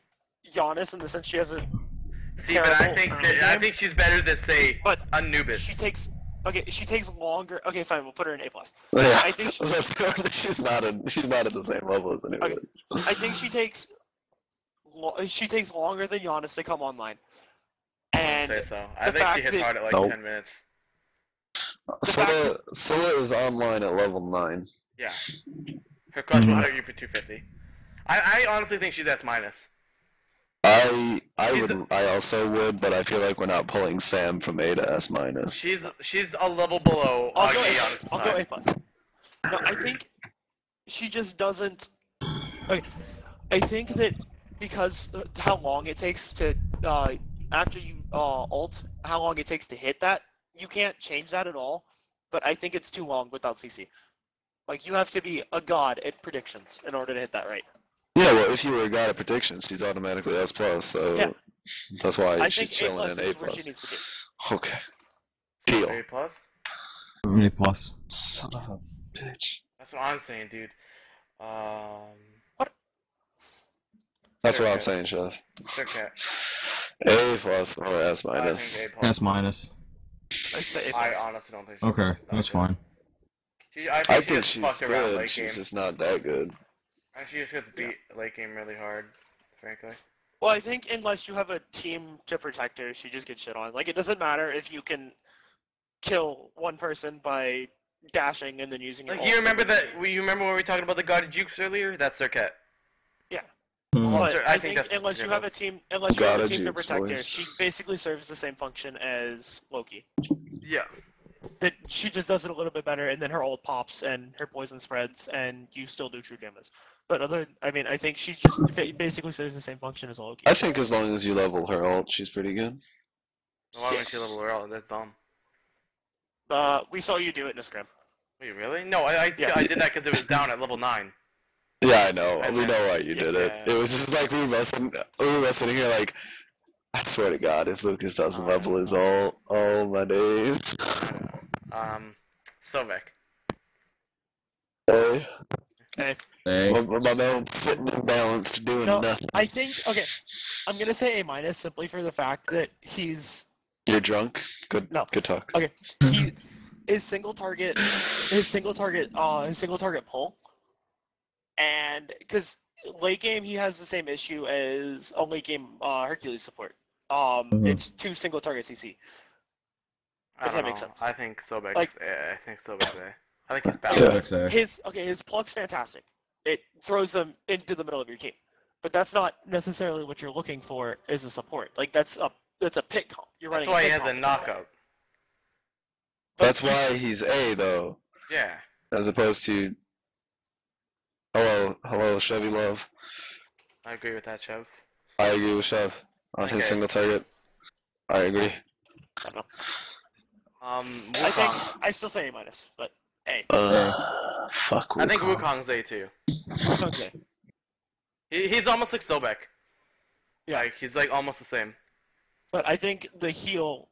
[SPEAKER 3] Giannis in the sense she has a
[SPEAKER 2] See, but I
[SPEAKER 3] terrible
[SPEAKER 2] think
[SPEAKER 3] early
[SPEAKER 2] I
[SPEAKER 3] game,
[SPEAKER 2] think she's better than say
[SPEAKER 3] but
[SPEAKER 2] Anubis.
[SPEAKER 3] she takes longer. Okay, fine, we'll put her in A plus.
[SPEAKER 1] Yeah,
[SPEAKER 3] I think
[SPEAKER 1] she's not at the same level as anyone else.
[SPEAKER 3] I think she takes longer than Giannis to come online.
[SPEAKER 2] I don't
[SPEAKER 3] And
[SPEAKER 2] say so. I
[SPEAKER 3] the
[SPEAKER 2] think she
[SPEAKER 3] fact
[SPEAKER 2] hits
[SPEAKER 3] that-
[SPEAKER 2] hard at like
[SPEAKER 1] Nope.
[SPEAKER 2] 10 minutes.
[SPEAKER 1] Scylla is online at level 9.
[SPEAKER 2] Yeah. Her clutch will
[SPEAKER 5] Mhm.
[SPEAKER 2] hurt you for 250. I honestly think she's S minus.
[SPEAKER 1] I
[SPEAKER 2] She's
[SPEAKER 1] would I also would, but I feel like we're not pulling Sam from A to S minus.
[SPEAKER 2] She's a level below
[SPEAKER 3] I'll go
[SPEAKER 2] Ugly
[SPEAKER 3] A
[SPEAKER 2] on
[SPEAKER 3] plus.
[SPEAKER 2] this
[SPEAKER 3] I'll go A
[SPEAKER 2] side.
[SPEAKER 3] plus. No, I think she just doesn't. Okay, I think that because how long it takes to after you ult, how long it takes to hit that, you can't change that at all. But I think it's too long without CC. Like you have to be a god at predictions in order to hit that right.
[SPEAKER 1] Yeah, well, if you were a god of predictions, she's automatically S plus, so
[SPEAKER 3] Yeah.
[SPEAKER 1] that's why
[SPEAKER 3] I
[SPEAKER 1] she's
[SPEAKER 3] think
[SPEAKER 1] chilling
[SPEAKER 3] A
[SPEAKER 1] in
[SPEAKER 3] plus
[SPEAKER 1] A
[SPEAKER 3] is where she
[SPEAKER 1] plus.
[SPEAKER 3] needs to be.
[SPEAKER 1] Okay.
[SPEAKER 2] So
[SPEAKER 1] Deal.
[SPEAKER 2] A plus?
[SPEAKER 5] A plus.
[SPEAKER 1] Son of a bitch.
[SPEAKER 2] That's what I'm saying, dude.
[SPEAKER 1] That's what I'm
[SPEAKER 2] Circuit.
[SPEAKER 1] saying, Chef.
[SPEAKER 2] Circuit.
[SPEAKER 1] A plus or S
[SPEAKER 2] I
[SPEAKER 1] minus.
[SPEAKER 2] think A plus.
[SPEAKER 5] S minus.
[SPEAKER 3] I say A
[SPEAKER 2] I
[SPEAKER 3] plus.
[SPEAKER 2] honestly don't think she's
[SPEAKER 5] Okay,
[SPEAKER 2] that
[SPEAKER 5] that's
[SPEAKER 2] good.
[SPEAKER 5] fine.
[SPEAKER 2] I
[SPEAKER 1] I
[SPEAKER 2] think she
[SPEAKER 1] think
[SPEAKER 2] just
[SPEAKER 1] she's
[SPEAKER 2] fucked around
[SPEAKER 1] good.
[SPEAKER 2] late
[SPEAKER 1] She's
[SPEAKER 2] game.
[SPEAKER 1] just not that good.
[SPEAKER 2] And she just gets beat late game really hard, frankly.
[SPEAKER 3] Well, I think unless you have a team to protect her, she just gets shit on. Like, it doesn't matter if you can kill one person by dashing and then using your
[SPEAKER 2] Like,
[SPEAKER 3] ult
[SPEAKER 2] you remember
[SPEAKER 3] and then-
[SPEAKER 2] that? You remember when we were talking about the God of Jukes earlier? That's Circuit.
[SPEAKER 5] Mhm.
[SPEAKER 2] Well,
[SPEAKER 3] But
[SPEAKER 2] I
[SPEAKER 3] I
[SPEAKER 2] think
[SPEAKER 3] think
[SPEAKER 2] that's
[SPEAKER 3] unless
[SPEAKER 2] just
[SPEAKER 3] you have a
[SPEAKER 2] ridiculous.
[SPEAKER 3] team, unless you have
[SPEAKER 1] Gotta
[SPEAKER 3] a team to
[SPEAKER 1] Jukes,
[SPEAKER 3] protect her,
[SPEAKER 1] boys.
[SPEAKER 3] she basically serves the same function as Loki.
[SPEAKER 2] Yeah.
[SPEAKER 3] That she just does it a little bit better, and then her ult pops and her poison spreads, and you still do true damage. But I think she just basically serves the same function as Loki.
[SPEAKER 1] I think as long as you level her ult, she's pretty good.
[SPEAKER 2] Why wouldn't she level her out? That's dumb.
[SPEAKER 3] We saw you do it in a scrim.
[SPEAKER 2] Wait, really? No,
[SPEAKER 3] Yeah.
[SPEAKER 2] I did that because it was down at level 9.
[SPEAKER 1] Yeah, I know.
[SPEAKER 2] I
[SPEAKER 1] We know why you did it.
[SPEAKER 2] yeah.
[SPEAKER 1] It was just like we were both sitting here like, I swear to God, if Lucas doesn't
[SPEAKER 2] Oh,
[SPEAKER 1] level
[SPEAKER 2] yeah.
[SPEAKER 1] his ult, oh my days.
[SPEAKER 2] Sovek.
[SPEAKER 1] Hey,
[SPEAKER 5] A.
[SPEAKER 1] my man's sitting imbalanced doing
[SPEAKER 3] No,
[SPEAKER 1] nothing.
[SPEAKER 3] I think okay. I'm gonna say A minus simply for the fact that
[SPEAKER 1] You're drunk? Good
[SPEAKER 3] No.
[SPEAKER 1] good talk.
[SPEAKER 3] okay. His single target pull, and because late game he has the same issue as a late game Hercules support.
[SPEAKER 5] Mhm.
[SPEAKER 3] It's 2 single target CC.
[SPEAKER 2] I
[SPEAKER 3] If
[SPEAKER 2] don't
[SPEAKER 3] that makes
[SPEAKER 2] know.
[SPEAKER 3] sense.
[SPEAKER 2] I think Sobek's.
[SPEAKER 3] Like-
[SPEAKER 2] I think Sobek's A. I think he's
[SPEAKER 1] So-
[SPEAKER 2] balanced.
[SPEAKER 5] Six A.
[SPEAKER 3] His pluck's fantastic. It throws them into the middle of your team, but that's not necessarily what you're looking for as a support. Like that's a pit comp. You're
[SPEAKER 2] That's
[SPEAKER 3] running.
[SPEAKER 2] why he
[SPEAKER 3] pit
[SPEAKER 2] has a
[SPEAKER 3] comp.
[SPEAKER 2] knockout.
[SPEAKER 3] But
[SPEAKER 1] That's why he's A though,
[SPEAKER 2] Yeah.
[SPEAKER 1] as opposed to hello, Chevy Love.
[SPEAKER 2] I agree with that, Chev.
[SPEAKER 1] I agree with Chev on his
[SPEAKER 2] Okay.
[SPEAKER 1] single target. I agree.
[SPEAKER 3] I don't know.
[SPEAKER 2] Wukong.
[SPEAKER 3] I think I still say A minus, but A.
[SPEAKER 1] Fuck.
[SPEAKER 2] I think
[SPEAKER 1] Wukong.
[SPEAKER 2] Wukong's A too.
[SPEAKER 3] Okay.
[SPEAKER 2] He's almost like Sobek.
[SPEAKER 3] Yeah.
[SPEAKER 2] Like he's like almost the same.
[SPEAKER 3] But I think the heal,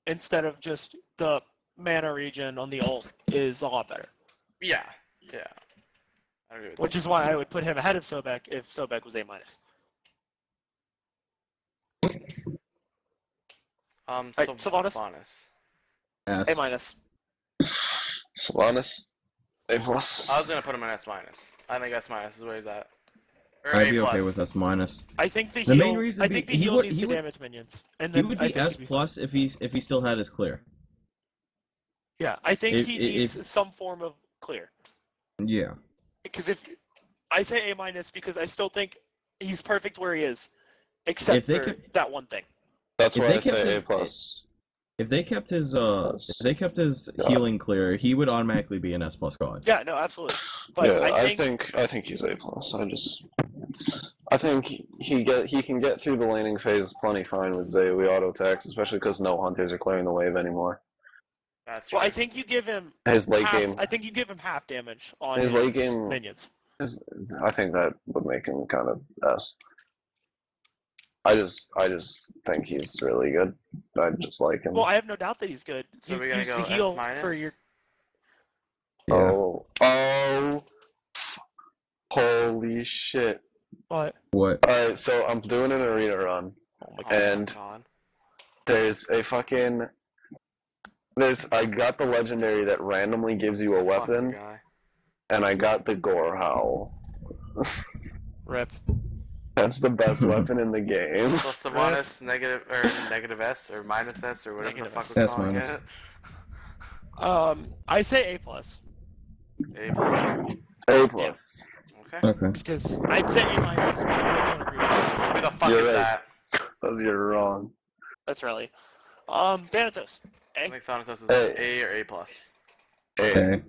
[SPEAKER 3] instead of just the mana regen on the ult, is a lot better.
[SPEAKER 2] Yeah. Yeah. I agree with
[SPEAKER 3] Which is why I would put him ahead of Sobek if Sobek was A minus.
[SPEAKER 2] that.
[SPEAKER 3] Sylvanas?
[SPEAKER 2] Sylvanas.
[SPEAKER 3] A
[SPEAKER 5] S.
[SPEAKER 3] minus.
[SPEAKER 1] Sylvanas. A plus.
[SPEAKER 2] I was gonna put him in S minus. I think S minus is where he's at. Or
[SPEAKER 5] I'd
[SPEAKER 2] A
[SPEAKER 5] be okay
[SPEAKER 2] plus.
[SPEAKER 5] with S minus.
[SPEAKER 3] I think the
[SPEAKER 5] The
[SPEAKER 3] heal.
[SPEAKER 5] main reason
[SPEAKER 3] I think
[SPEAKER 5] be-
[SPEAKER 3] the
[SPEAKER 5] he
[SPEAKER 3] heal
[SPEAKER 5] would-
[SPEAKER 3] needs
[SPEAKER 5] he
[SPEAKER 3] to
[SPEAKER 5] would-
[SPEAKER 3] damage minions, and
[SPEAKER 5] He
[SPEAKER 3] then
[SPEAKER 5] would
[SPEAKER 3] I
[SPEAKER 5] be
[SPEAKER 3] think
[SPEAKER 5] S
[SPEAKER 3] he'd be fine.
[SPEAKER 5] plus if he still had his clear.
[SPEAKER 3] Yeah, I think
[SPEAKER 5] If-
[SPEAKER 3] he
[SPEAKER 5] if-
[SPEAKER 3] needs some form of clear.
[SPEAKER 5] Yeah.
[SPEAKER 3] Because if I say A minus, because I still think he's perfect where he is, except
[SPEAKER 5] If they
[SPEAKER 3] for
[SPEAKER 5] could-
[SPEAKER 3] that one thing.
[SPEAKER 1] That's
[SPEAKER 5] If
[SPEAKER 1] why
[SPEAKER 5] they
[SPEAKER 1] I
[SPEAKER 5] kept
[SPEAKER 1] say A
[SPEAKER 5] his-
[SPEAKER 1] plus.
[SPEAKER 5] If they kept his healing clear, he would automatically be an S plus god.
[SPEAKER 3] Yeah, no, absolutely. But
[SPEAKER 1] Yeah,
[SPEAKER 3] I think
[SPEAKER 1] I think he's A plus. I think he can get through the laning phase plenty fine with Zaoe auto attacks, especially because no hunters are clearing the wave anymore.
[SPEAKER 2] That's true.
[SPEAKER 3] well, I think you give him
[SPEAKER 1] His late
[SPEAKER 3] half,
[SPEAKER 1] game,
[SPEAKER 3] I think you give him half damage on
[SPEAKER 1] His
[SPEAKER 3] his
[SPEAKER 1] late game-
[SPEAKER 3] minions.
[SPEAKER 1] I think that would make him kind of S. I just think he's really good. I just like him.
[SPEAKER 3] Well, I have no doubt that he's good.
[SPEAKER 2] So
[SPEAKER 3] you
[SPEAKER 2] we're gonna
[SPEAKER 3] use
[SPEAKER 2] go
[SPEAKER 3] the
[SPEAKER 2] S
[SPEAKER 3] heal
[SPEAKER 2] minus?
[SPEAKER 3] for your.
[SPEAKER 5] Yeah.
[SPEAKER 1] Oh, Holy shit.
[SPEAKER 3] What?
[SPEAKER 4] What?
[SPEAKER 1] Alright, so I'm doing an arena run.
[SPEAKER 3] Oh my
[SPEAKER 2] Oh
[SPEAKER 3] god.
[SPEAKER 1] And
[SPEAKER 2] my god.
[SPEAKER 1] there's a fucking... I got the legendary that randomly gives you a
[SPEAKER 2] This fucking
[SPEAKER 1] weapon,
[SPEAKER 2] guy.
[SPEAKER 1] and I got the Gore Howl.
[SPEAKER 3] Rip.
[SPEAKER 1] That's the best weapon in the game.
[SPEAKER 2] So Sylvanas negative or negative S or minus S or whatever
[SPEAKER 3] Negative
[SPEAKER 2] the fuck
[SPEAKER 3] S.
[SPEAKER 2] we're
[SPEAKER 4] S
[SPEAKER 2] calling
[SPEAKER 4] minus.
[SPEAKER 2] it.
[SPEAKER 3] I say A plus
[SPEAKER 2] A plus.
[SPEAKER 1] A plus.
[SPEAKER 2] Okay.
[SPEAKER 4] Okay.
[SPEAKER 3] because I'd say A minus. But I don't agree with this.
[SPEAKER 2] Who the fuck
[SPEAKER 1] You're
[SPEAKER 2] is
[SPEAKER 1] right.
[SPEAKER 2] that?
[SPEAKER 1] Because you're wrong.
[SPEAKER 3] That's really. Thanatos.
[SPEAKER 2] I
[SPEAKER 3] A.
[SPEAKER 2] think Thanatos is
[SPEAKER 1] Hey.
[SPEAKER 2] A or A plus.
[SPEAKER 1] A.
[SPEAKER 4] Okay.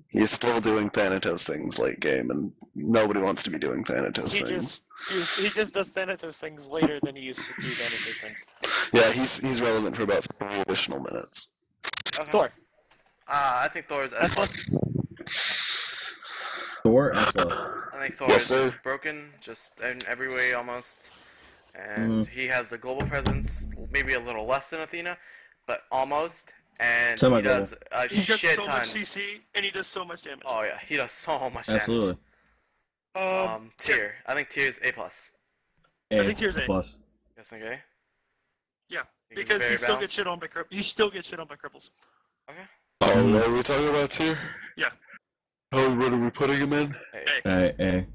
[SPEAKER 1] He's still doing Thanatos things late game, and nobody wants to be doing Thanatos
[SPEAKER 3] He
[SPEAKER 1] things.
[SPEAKER 3] He just does Thanatos things later than he used to do Thanatos things.
[SPEAKER 1] Yeah, he's relevant for about 3 additional minutes.
[SPEAKER 2] Okay.
[SPEAKER 3] Thor.
[SPEAKER 2] I think Thor is S
[SPEAKER 3] S
[SPEAKER 2] plus.
[SPEAKER 4] Thor S plus.
[SPEAKER 2] I think Thor
[SPEAKER 1] Yes,
[SPEAKER 2] is
[SPEAKER 1] sir.
[SPEAKER 2] broken, just in every way almost. And he has the global presence, maybe a little less than Athena, but almost. And he
[SPEAKER 4] Semi-global.
[SPEAKER 2] does a
[SPEAKER 3] He gets
[SPEAKER 2] shit
[SPEAKER 3] so
[SPEAKER 2] ton.
[SPEAKER 3] much CC and he does so much damage.
[SPEAKER 2] Oh yeah, he does so much damage.
[SPEAKER 4] Absolutely.
[SPEAKER 2] Tier. I think tier is A plus.
[SPEAKER 4] A
[SPEAKER 3] I think here's A.
[SPEAKER 4] plus.
[SPEAKER 2] Yes, think A.
[SPEAKER 3] Yeah,
[SPEAKER 2] Think he's
[SPEAKER 3] because
[SPEAKER 2] very
[SPEAKER 3] he still
[SPEAKER 2] balanced?
[SPEAKER 3] gets shit on by he still gets shit on by cripples.
[SPEAKER 2] Okay.
[SPEAKER 1] Oh, what are we talking about here?
[SPEAKER 3] Yeah.
[SPEAKER 1] Oh, what are we putting him in?
[SPEAKER 2] A.
[SPEAKER 4] A.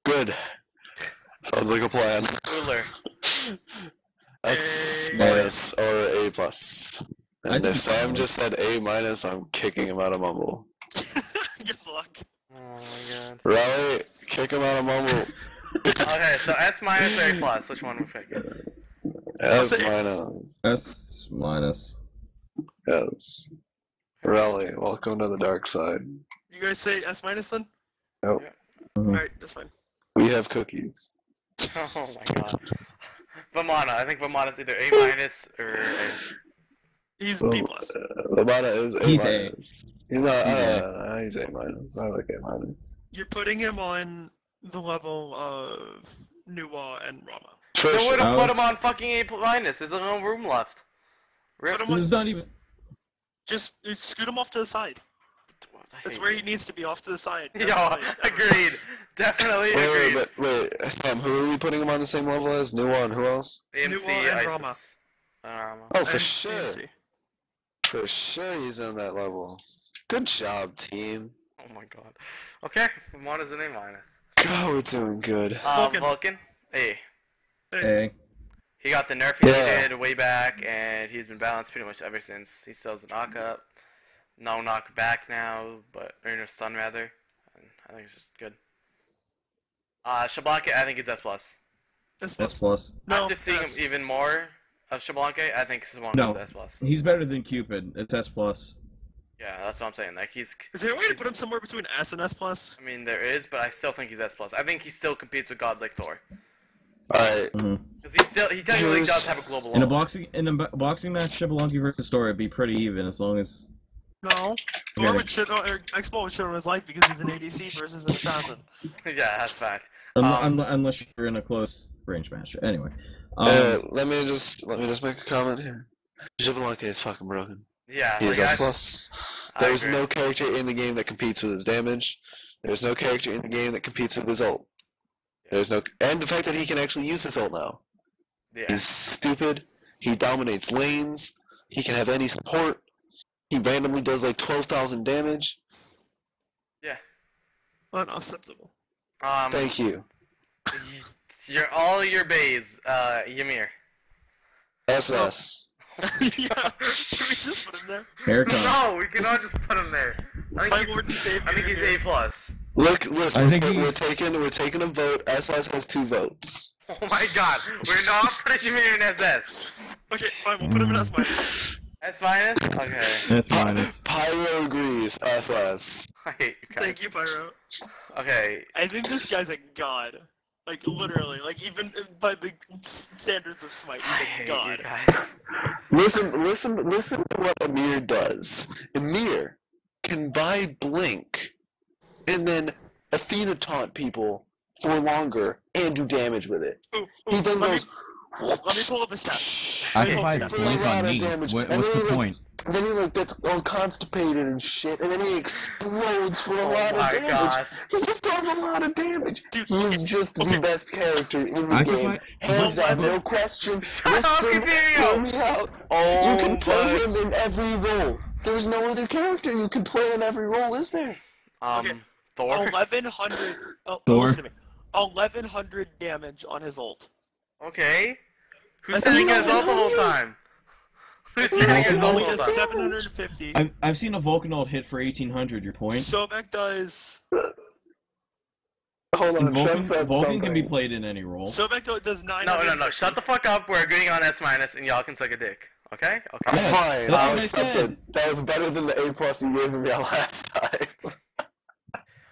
[SPEAKER 1] Good. Sounds like a plan.
[SPEAKER 2] Ruler.
[SPEAKER 1] S
[SPEAKER 3] A.
[SPEAKER 1] minus or A plus.
[SPEAKER 4] I
[SPEAKER 1] And
[SPEAKER 4] think
[SPEAKER 1] if Sam just said A minus, I'm kicking him out of Mumble.
[SPEAKER 3] Good luck.
[SPEAKER 2] Oh my god.
[SPEAKER 1] Rally, kick him out of Mumble.
[SPEAKER 2] Okay, so S minus or A plus? Which one we picking?
[SPEAKER 1] S
[SPEAKER 3] say A.
[SPEAKER 1] minus.
[SPEAKER 4] S minus.
[SPEAKER 1] Yes. Rally, welcome to the dark side.
[SPEAKER 3] You guys say S minus then?
[SPEAKER 1] Nope.
[SPEAKER 4] Mhm.
[SPEAKER 3] Alright, that's fine.
[SPEAKER 1] We have cookies.
[SPEAKER 2] Oh my god. Vamana. I think Vamana's either A minus or A.
[SPEAKER 3] He's
[SPEAKER 1] Well,
[SPEAKER 3] B plus.
[SPEAKER 1] Lamana is A
[SPEAKER 4] He's A.
[SPEAKER 1] minus. He's not.
[SPEAKER 4] He's A.
[SPEAKER 1] He's A minus. I like A minus.
[SPEAKER 3] You're putting him on the level of Nuwa and Rama.
[SPEAKER 1] For
[SPEAKER 2] They
[SPEAKER 1] sure.
[SPEAKER 2] would have
[SPEAKER 4] I
[SPEAKER 2] put
[SPEAKER 4] was-
[SPEAKER 2] him on fucking A minus. There's no room left. Rip.
[SPEAKER 3] Put him on,
[SPEAKER 4] This is not even.
[SPEAKER 3] just scoot him off to the side.
[SPEAKER 2] I
[SPEAKER 3] That's
[SPEAKER 2] hate
[SPEAKER 3] where
[SPEAKER 2] you.
[SPEAKER 3] he needs to be, off to the side.
[SPEAKER 2] Yo,
[SPEAKER 3] Definitely.
[SPEAKER 2] agreed. Definitely agreed.
[SPEAKER 1] Wait, Sam, who are we putting him on the same level as? Nuwa and who else?
[SPEAKER 2] AMC,
[SPEAKER 3] Nuwa and
[SPEAKER 2] ISIS.
[SPEAKER 3] Rama.
[SPEAKER 2] Rama.
[SPEAKER 1] Oh, for
[SPEAKER 3] And
[SPEAKER 1] sure.
[SPEAKER 3] AMC.
[SPEAKER 1] For sure he's on that level. Good job, team.
[SPEAKER 2] Oh my god. Okay, Vamana's an A minus.
[SPEAKER 1] God, we're doing good.
[SPEAKER 3] Vulcan.
[SPEAKER 2] Vulcan. A.
[SPEAKER 4] A.
[SPEAKER 2] He got the nerf he
[SPEAKER 1] Yeah.
[SPEAKER 2] needed way back, and he's been balanced pretty much ever since. He still has a knock up. No knock back now, but or no stun rather. And I think it's just good. Shablanka, I think he's S plus.
[SPEAKER 3] S
[SPEAKER 4] S
[SPEAKER 3] plus.
[SPEAKER 4] plus.
[SPEAKER 3] No,
[SPEAKER 2] After seeing
[SPEAKER 3] S.
[SPEAKER 2] him even more of Shablanka, I think Shablanka's
[SPEAKER 4] No.
[SPEAKER 2] S plus.
[SPEAKER 4] He's better than Cupid. It's S plus.
[SPEAKER 2] Yeah, that's what I'm saying. Like he's.
[SPEAKER 3] Is there a way to put him somewhere between S and S plus?
[SPEAKER 2] I mean, there is, but I still think he's S plus. I think he still competes with gods like Thor,
[SPEAKER 1] Alright,
[SPEAKER 2] because he technically
[SPEAKER 1] Here's-
[SPEAKER 2] does have a global.
[SPEAKER 4] In a
[SPEAKER 2] level.
[SPEAKER 4] boxing match, Shibalonki versus Thor would be pretty even as long as.
[SPEAKER 3] No.
[SPEAKER 4] Yeah.
[SPEAKER 3] Thor would shit on, or X-Ball would shit on his life because he's an ADC versus an assassin.
[SPEAKER 2] Yeah, that's fact.
[SPEAKER 4] Unless you're in a close range match. Anyway.
[SPEAKER 1] let me just make a comment here. Javelin is fucking broken.
[SPEAKER 2] Yeah,
[SPEAKER 1] He is
[SPEAKER 2] like,
[SPEAKER 1] S plus.
[SPEAKER 2] I
[SPEAKER 1] There's
[SPEAKER 2] agree.
[SPEAKER 1] no character in the game that competes with his damage. There's no character in the game that competes with his ult. There's no, and the fact that he can actually use his ult now.
[SPEAKER 2] Yeah.
[SPEAKER 1] He's stupid. He dominates lanes. He can have any support. He randomly does like 12,000 damage.
[SPEAKER 2] Yeah.
[SPEAKER 3] Unacceptable.
[SPEAKER 1] Thank you.
[SPEAKER 2] All your bays, Ymir.
[SPEAKER 1] SS.
[SPEAKER 3] Yeah. Can we just put him there?
[SPEAKER 4] Haircut.
[SPEAKER 2] No, we cannot just put him there.
[SPEAKER 3] My Lord and Savior.
[SPEAKER 2] I think he's A plus.
[SPEAKER 1] Look, listen,
[SPEAKER 5] I think
[SPEAKER 1] we're taking a vote. SS has 2 votes.
[SPEAKER 2] Oh my god, we're not putting Ymir in SS.
[SPEAKER 3] Okay, fine, we'll put him in S minus.
[SPEAKER 2] S minus? Okay.
[SPEAKER 4] S minus.
[SPEAKER 1] Pyro agrees. SS.
[SPEAKER 2] I hate you guys.
[SPEAKER 3] Thank you, Pyro.
[SPEAKER 2] Okay.
[SPEAKER 3] I think this guy's a god. Like, literally. Like, even by the standards of Smite,
[SPEAKER 2] I
[SPEAKER 3] he's a
[SPEAKER 2] hate
[SPEAKER 3] god.
[SPEAKER 2] you guys.
[SPEAKER 1] Listen to what Emir does. Emir can buy Blink and then Athena taunt people for longer and do damage with it.
[SPEAKER 3] Ooh,
[SPEAKER 1] He
[SPEAKER 3] ooh,
[SPEAKER 1] then
[SPEAKER 3] let
[SPEAKER 1] goes.
[SPEAKER 3] me pull up the stats.
[SPEAKER 5] I
[SPEAKER 3] Wait,
[SPEAKER 5] can buy
[SPEAKER 3] hold on.
[SPEAKER 5] Blink on
[SPEAKER 1] Lot of
[SPEAKER 5] me.
[SPEAKER 1] damage.
[SPEAKER 5] What's
[SPEAKER 1] And
[SPEAKER 5] the
[SPEAKER 1] then, like,
[SPEAKER 5] point?
[SPEAKER 1] And then he like gets all constipated and shit, and then he explodes for a lot of
[SPEAKER 2] my
[SPEAKER 1] damage.
[SPEAKER 2] God.
[SPEAKER 1] He just does a lot of damage.
[SPEAKER 3] Dude,
[SPEAKER 1] He is just the best character in the
[SPEAKER 4] I could
[SPEAKER 1] game.
[SPEAKER 4] buy-
[SPEAKER 1] Hands down,
[SPEAKER 4] but-
[SPEAKER 1] no question.
[SPEAKER 2] Shut up,
[SPEAKER 1] Listen,
[SPEAKER 2] Ethereal!
[SPEAKER 1] hear me out.
[SPEAKER 2] Oh,
[SPEAKER 1] You can play
[SPEAKER 2] my-
[SPEAKER 1] him in every role. There's no other character you can play in every role, is there?
[SPEAKER 3] Okay.
[SPEAKER 2] Thor.
[SPEAKER 3] 1100. Oh,
[SPEAKER 4] Thor.
[SPEAKER 3] listen to me. 1100 damage on his ult.
[SPEAKER 2] Okay. Who's
[SPEAKER 3] That's
[SPEAKER 2] sitting
[SPEAKER 1] not
[SPEAKER 2] his ult the whole
[SPEAKER 1] really-
[SPEAKER 2] time? Who's sitting his ult the
[SPEAKER 3] Only
[SPEAKER 2] whole
[SPEAKER 3] does
[SPEAKER 2] time?
[SPEAKER 3] 750.
[SPEAKER 4] I've seen a Vulcan ult hit for 1800. Your point?
[SPEAKER 3] Sobek does.
[SPEAKER 1] Hold on,
[SPEAKER 4] And
[SPEAKER 1] Trev said
[SPEAKER 4] Vulcan can be
[SPEAKER 1] something.
[SPEAKER 4] played in any role.
[SPEAKER 3] Sobek does 9.
[SPEAKER 2] No. Shut the fuck up. We're agreeing on S minus, and y'all can suck a dick. Okay? Okay.
[SPEAKER 4] Yes,
[SPEAKER 1] Fine,
[SPEAKER 4] that's
[SPEAKER 1] I'll
[SPEAKER 4] what I
[SPEAKER 1] accept
[SPEAKER 4] said.
[SPEAKER 1] it. That was better than the A+ you gave me last time.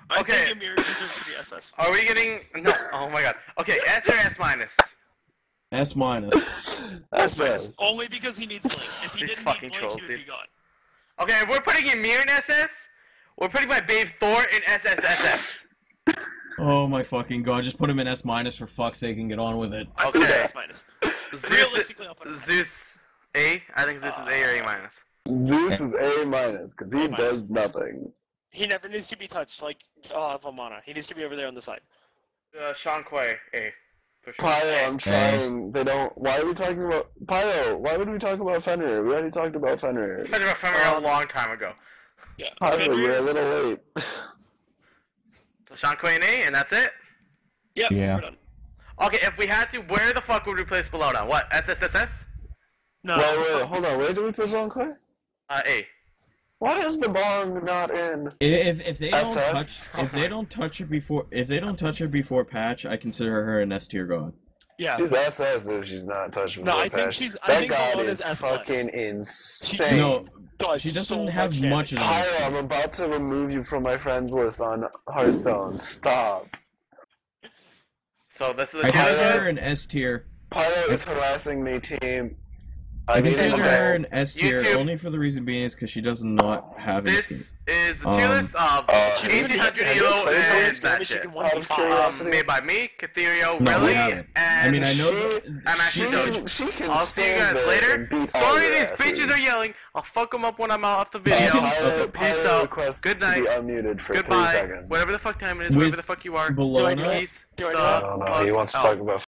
[SPEAKER 3] I
[SPEAKER 2] Okay.
[SPEAKER 3] think Amir deserves to be SS.
[SPEAKER 2] Are we getting no? Oh my god. Okay, S or S minus?
[SPEAKER 4] S minus.
[SPEAKER 1] SS.
[SPEAKER 3] Only because he needs Blink. If he
[SPEAKER 2] These
[SPEAKER 3] didn't
[SPEAKER 2] fucking
[SPEAKER 3] need Blink,
[SPEAKER 2] trolls,
[SPEAKER 3] he would
[SPEAKER 2] dude.
[SPEAKER 3] be gone.
[SPEAKER 2] Okay, if we're putting Emir in SS, we're putting my babe Thor in SSSS.
[SPEAKER 4] Oh my fucking god! Just put him in S minus for fuck's sake and get on with it.
[SPEAKER 3] I put him
[SPEAKER 2] Okay.
[SPEAKER 3] at S minus.
[SPEAKER 2] Zeus,
[SPEAKER 3] Realistically, I'll put him.
[SPEAKER 2] Zeus A. I think Zeus is A or A minus.
[SPEAKER 1] Zeus is A-, because he
[SPEAKER 3] A-.
[SPEAKER 1] does nothing.
[SPEAKER 3] He never needs to be touched like Vamana. He needs to be over there on the side.
[SPEAKER 2] Sean Quay A. For sure.
[SPEAKER 1] Pyro, I'm trying. They don't. Why are we talking about Pyro? Why would we talk about Fenrir? We already talked about Fenrir.
[SPEAKER 2] I talked about Fenrir a long time ago.
[SPEAKER 3] Yeah.
[SPEAKER 1] Pyro,
[SPEAKER 3] Fenrir-
[SPEAKER 1] you're a little late.
[SPEAKER 2] So Sean Quay and A, and that's it.
[SPEAKER 3] Yep,
[SPEAKER 5] Yeah.
[SPEAKER 3] we're done.
[SPEAKER 2] Okay, if we had to, where the fuck would we place below now? What? SSSS?
[SPEAKER 3] No.
[SPEAKER 1] Wait, hold on. Where did we put Jean Clay?
[SPEAKER 2] A.
[SPEAKER 1] Why is the bong not in?
[SPEAKER 4] If they don't
[SPEAKER 1] SS?
[SPEAKER 4] touch if they don't touch her before patch, I consider her an S tier god.
[SPEAKER 3] Yeah.
[SPEAKER 1] She's SS if she's not touching
[SPEAKER 3] No,
[SPEAKER 1] the
[SPEAKER 3] I think
[SPEAKER 1] patch.
[SPEAKER 3] she's- I
[SPEAKER 1] That
[SPEAKER 3] think
[SPEAKER 1] god
[SPEAKER 3] Balona's
[SPEAKER 1] is
[SPEAKER 3] S+.
[SPEAKER 1] fucking insane.
[SPEAKER 4] No,
[SPEAKER 3] Does
[SPEAKER 4] she doesn't
[SPEAKER 3] so
[SPEAKER 4] have much of
[SPEAKER 3] damage.
[SPEAKER 1] Pyro,
[SPEAKER 4] that.
[SPEAKER 1] I'm about to remove you from my friends list on Hearthstone. Stop.
[SPEAKER 2] So this is the
[SPEAKER 4] I
[SPEAKER 2] tier
[SPEAKER 4] consider
[SPEAKER 2] list?
[SPEAKER 4] her an S tier.
[SPEAKER 1] Pyro is harassing me, team.
[SPEAKER 4] I
[SPEAKER 1] need
[SPEAKER 4] consider
[SPEAKER 1] him
[SPEAKER 4] her
[SPEAKER 1] to
[SPEAKER 4] an S tier
[SPEAKER 2] YouTube.
[SPEAKER 4] only for the reason being is because she does not have an
[SPEAKER 2] This is the tier
[SPEAKER 4] Um,
[SPEAKER 2] list of
[SPEAKER 1] She
[SPEAKER 3] doesn't
[SPEAKER 2] 1800
[SPEAKER 3] have
[SPEAKER 2] Elo
[SPEAKER 1] damage,
[SPEAKER 2] and
[SPEAKER 3] Damage
[SPEAKER 2] that shit.
[SPEAKER 3] she can
[SPEAKER 1] Out of
[SPEAKER 3] 1v5.
[SPEAKER 1] curiosity.
[SPEAKER 2] Made by me, Catherio,
[SPEAKER 4] No, we
[SPEAKER 2] Relly,
[SPEAKER 4] haven't.
[SPEAKER 2] and
[SPEAKER 4] I mean, I know
[SPEAKER 1] she-
[SPEAKER 2] I'm actually Doge.
[SPEAKER 1] She can
[SPEAKER 2] I'll see you
[SPEAKER 1] stand
[SPEAKER 2] guys
[SPEAKER 1] there
[SPEAKER 2] later.
[SPEAKER 1] and beat all
[SPEAKER 2] Sorry
[SPEAKER 1] your
[SPEAKER 2] these
[SPEAKER 1] asses.
[SPEAKER 2] bitches are yelling. I'll fuck them up when I'm out of the video.
[SPEAKER 1] Pyro,
[SPEAKER 2] Peace
[SPEAKER 1] Pyro
[SPEAKER 2] out.
[SPEAKER 1] requests
[SPEAKER 2] Good
[SPEAKER 1] to be
[SPEAKER 2] night.
[SPEAKER 1] unmuted for 3
[SPEAKER 2] Goodbye.
[SPEAKER 1] seconds.
[SPEAKER 2] Whatever the fuck time it is,
[SPEAKER 4] With
[SPEAKER 2] wherever the fuck you are.
[SPEAKER 4] Bologna,
[SPEAKER 2] Peace.
[SPEAKER 3] Do I
[SPEAKER 2] the
[SPEAKER 3] do
[SPEAKER 1] I don't know. He wants to
[SPEAKER 2] fuck
[SPEAKER 1] talk
[SPEAKER 2] out.
[SPEAKER 1] about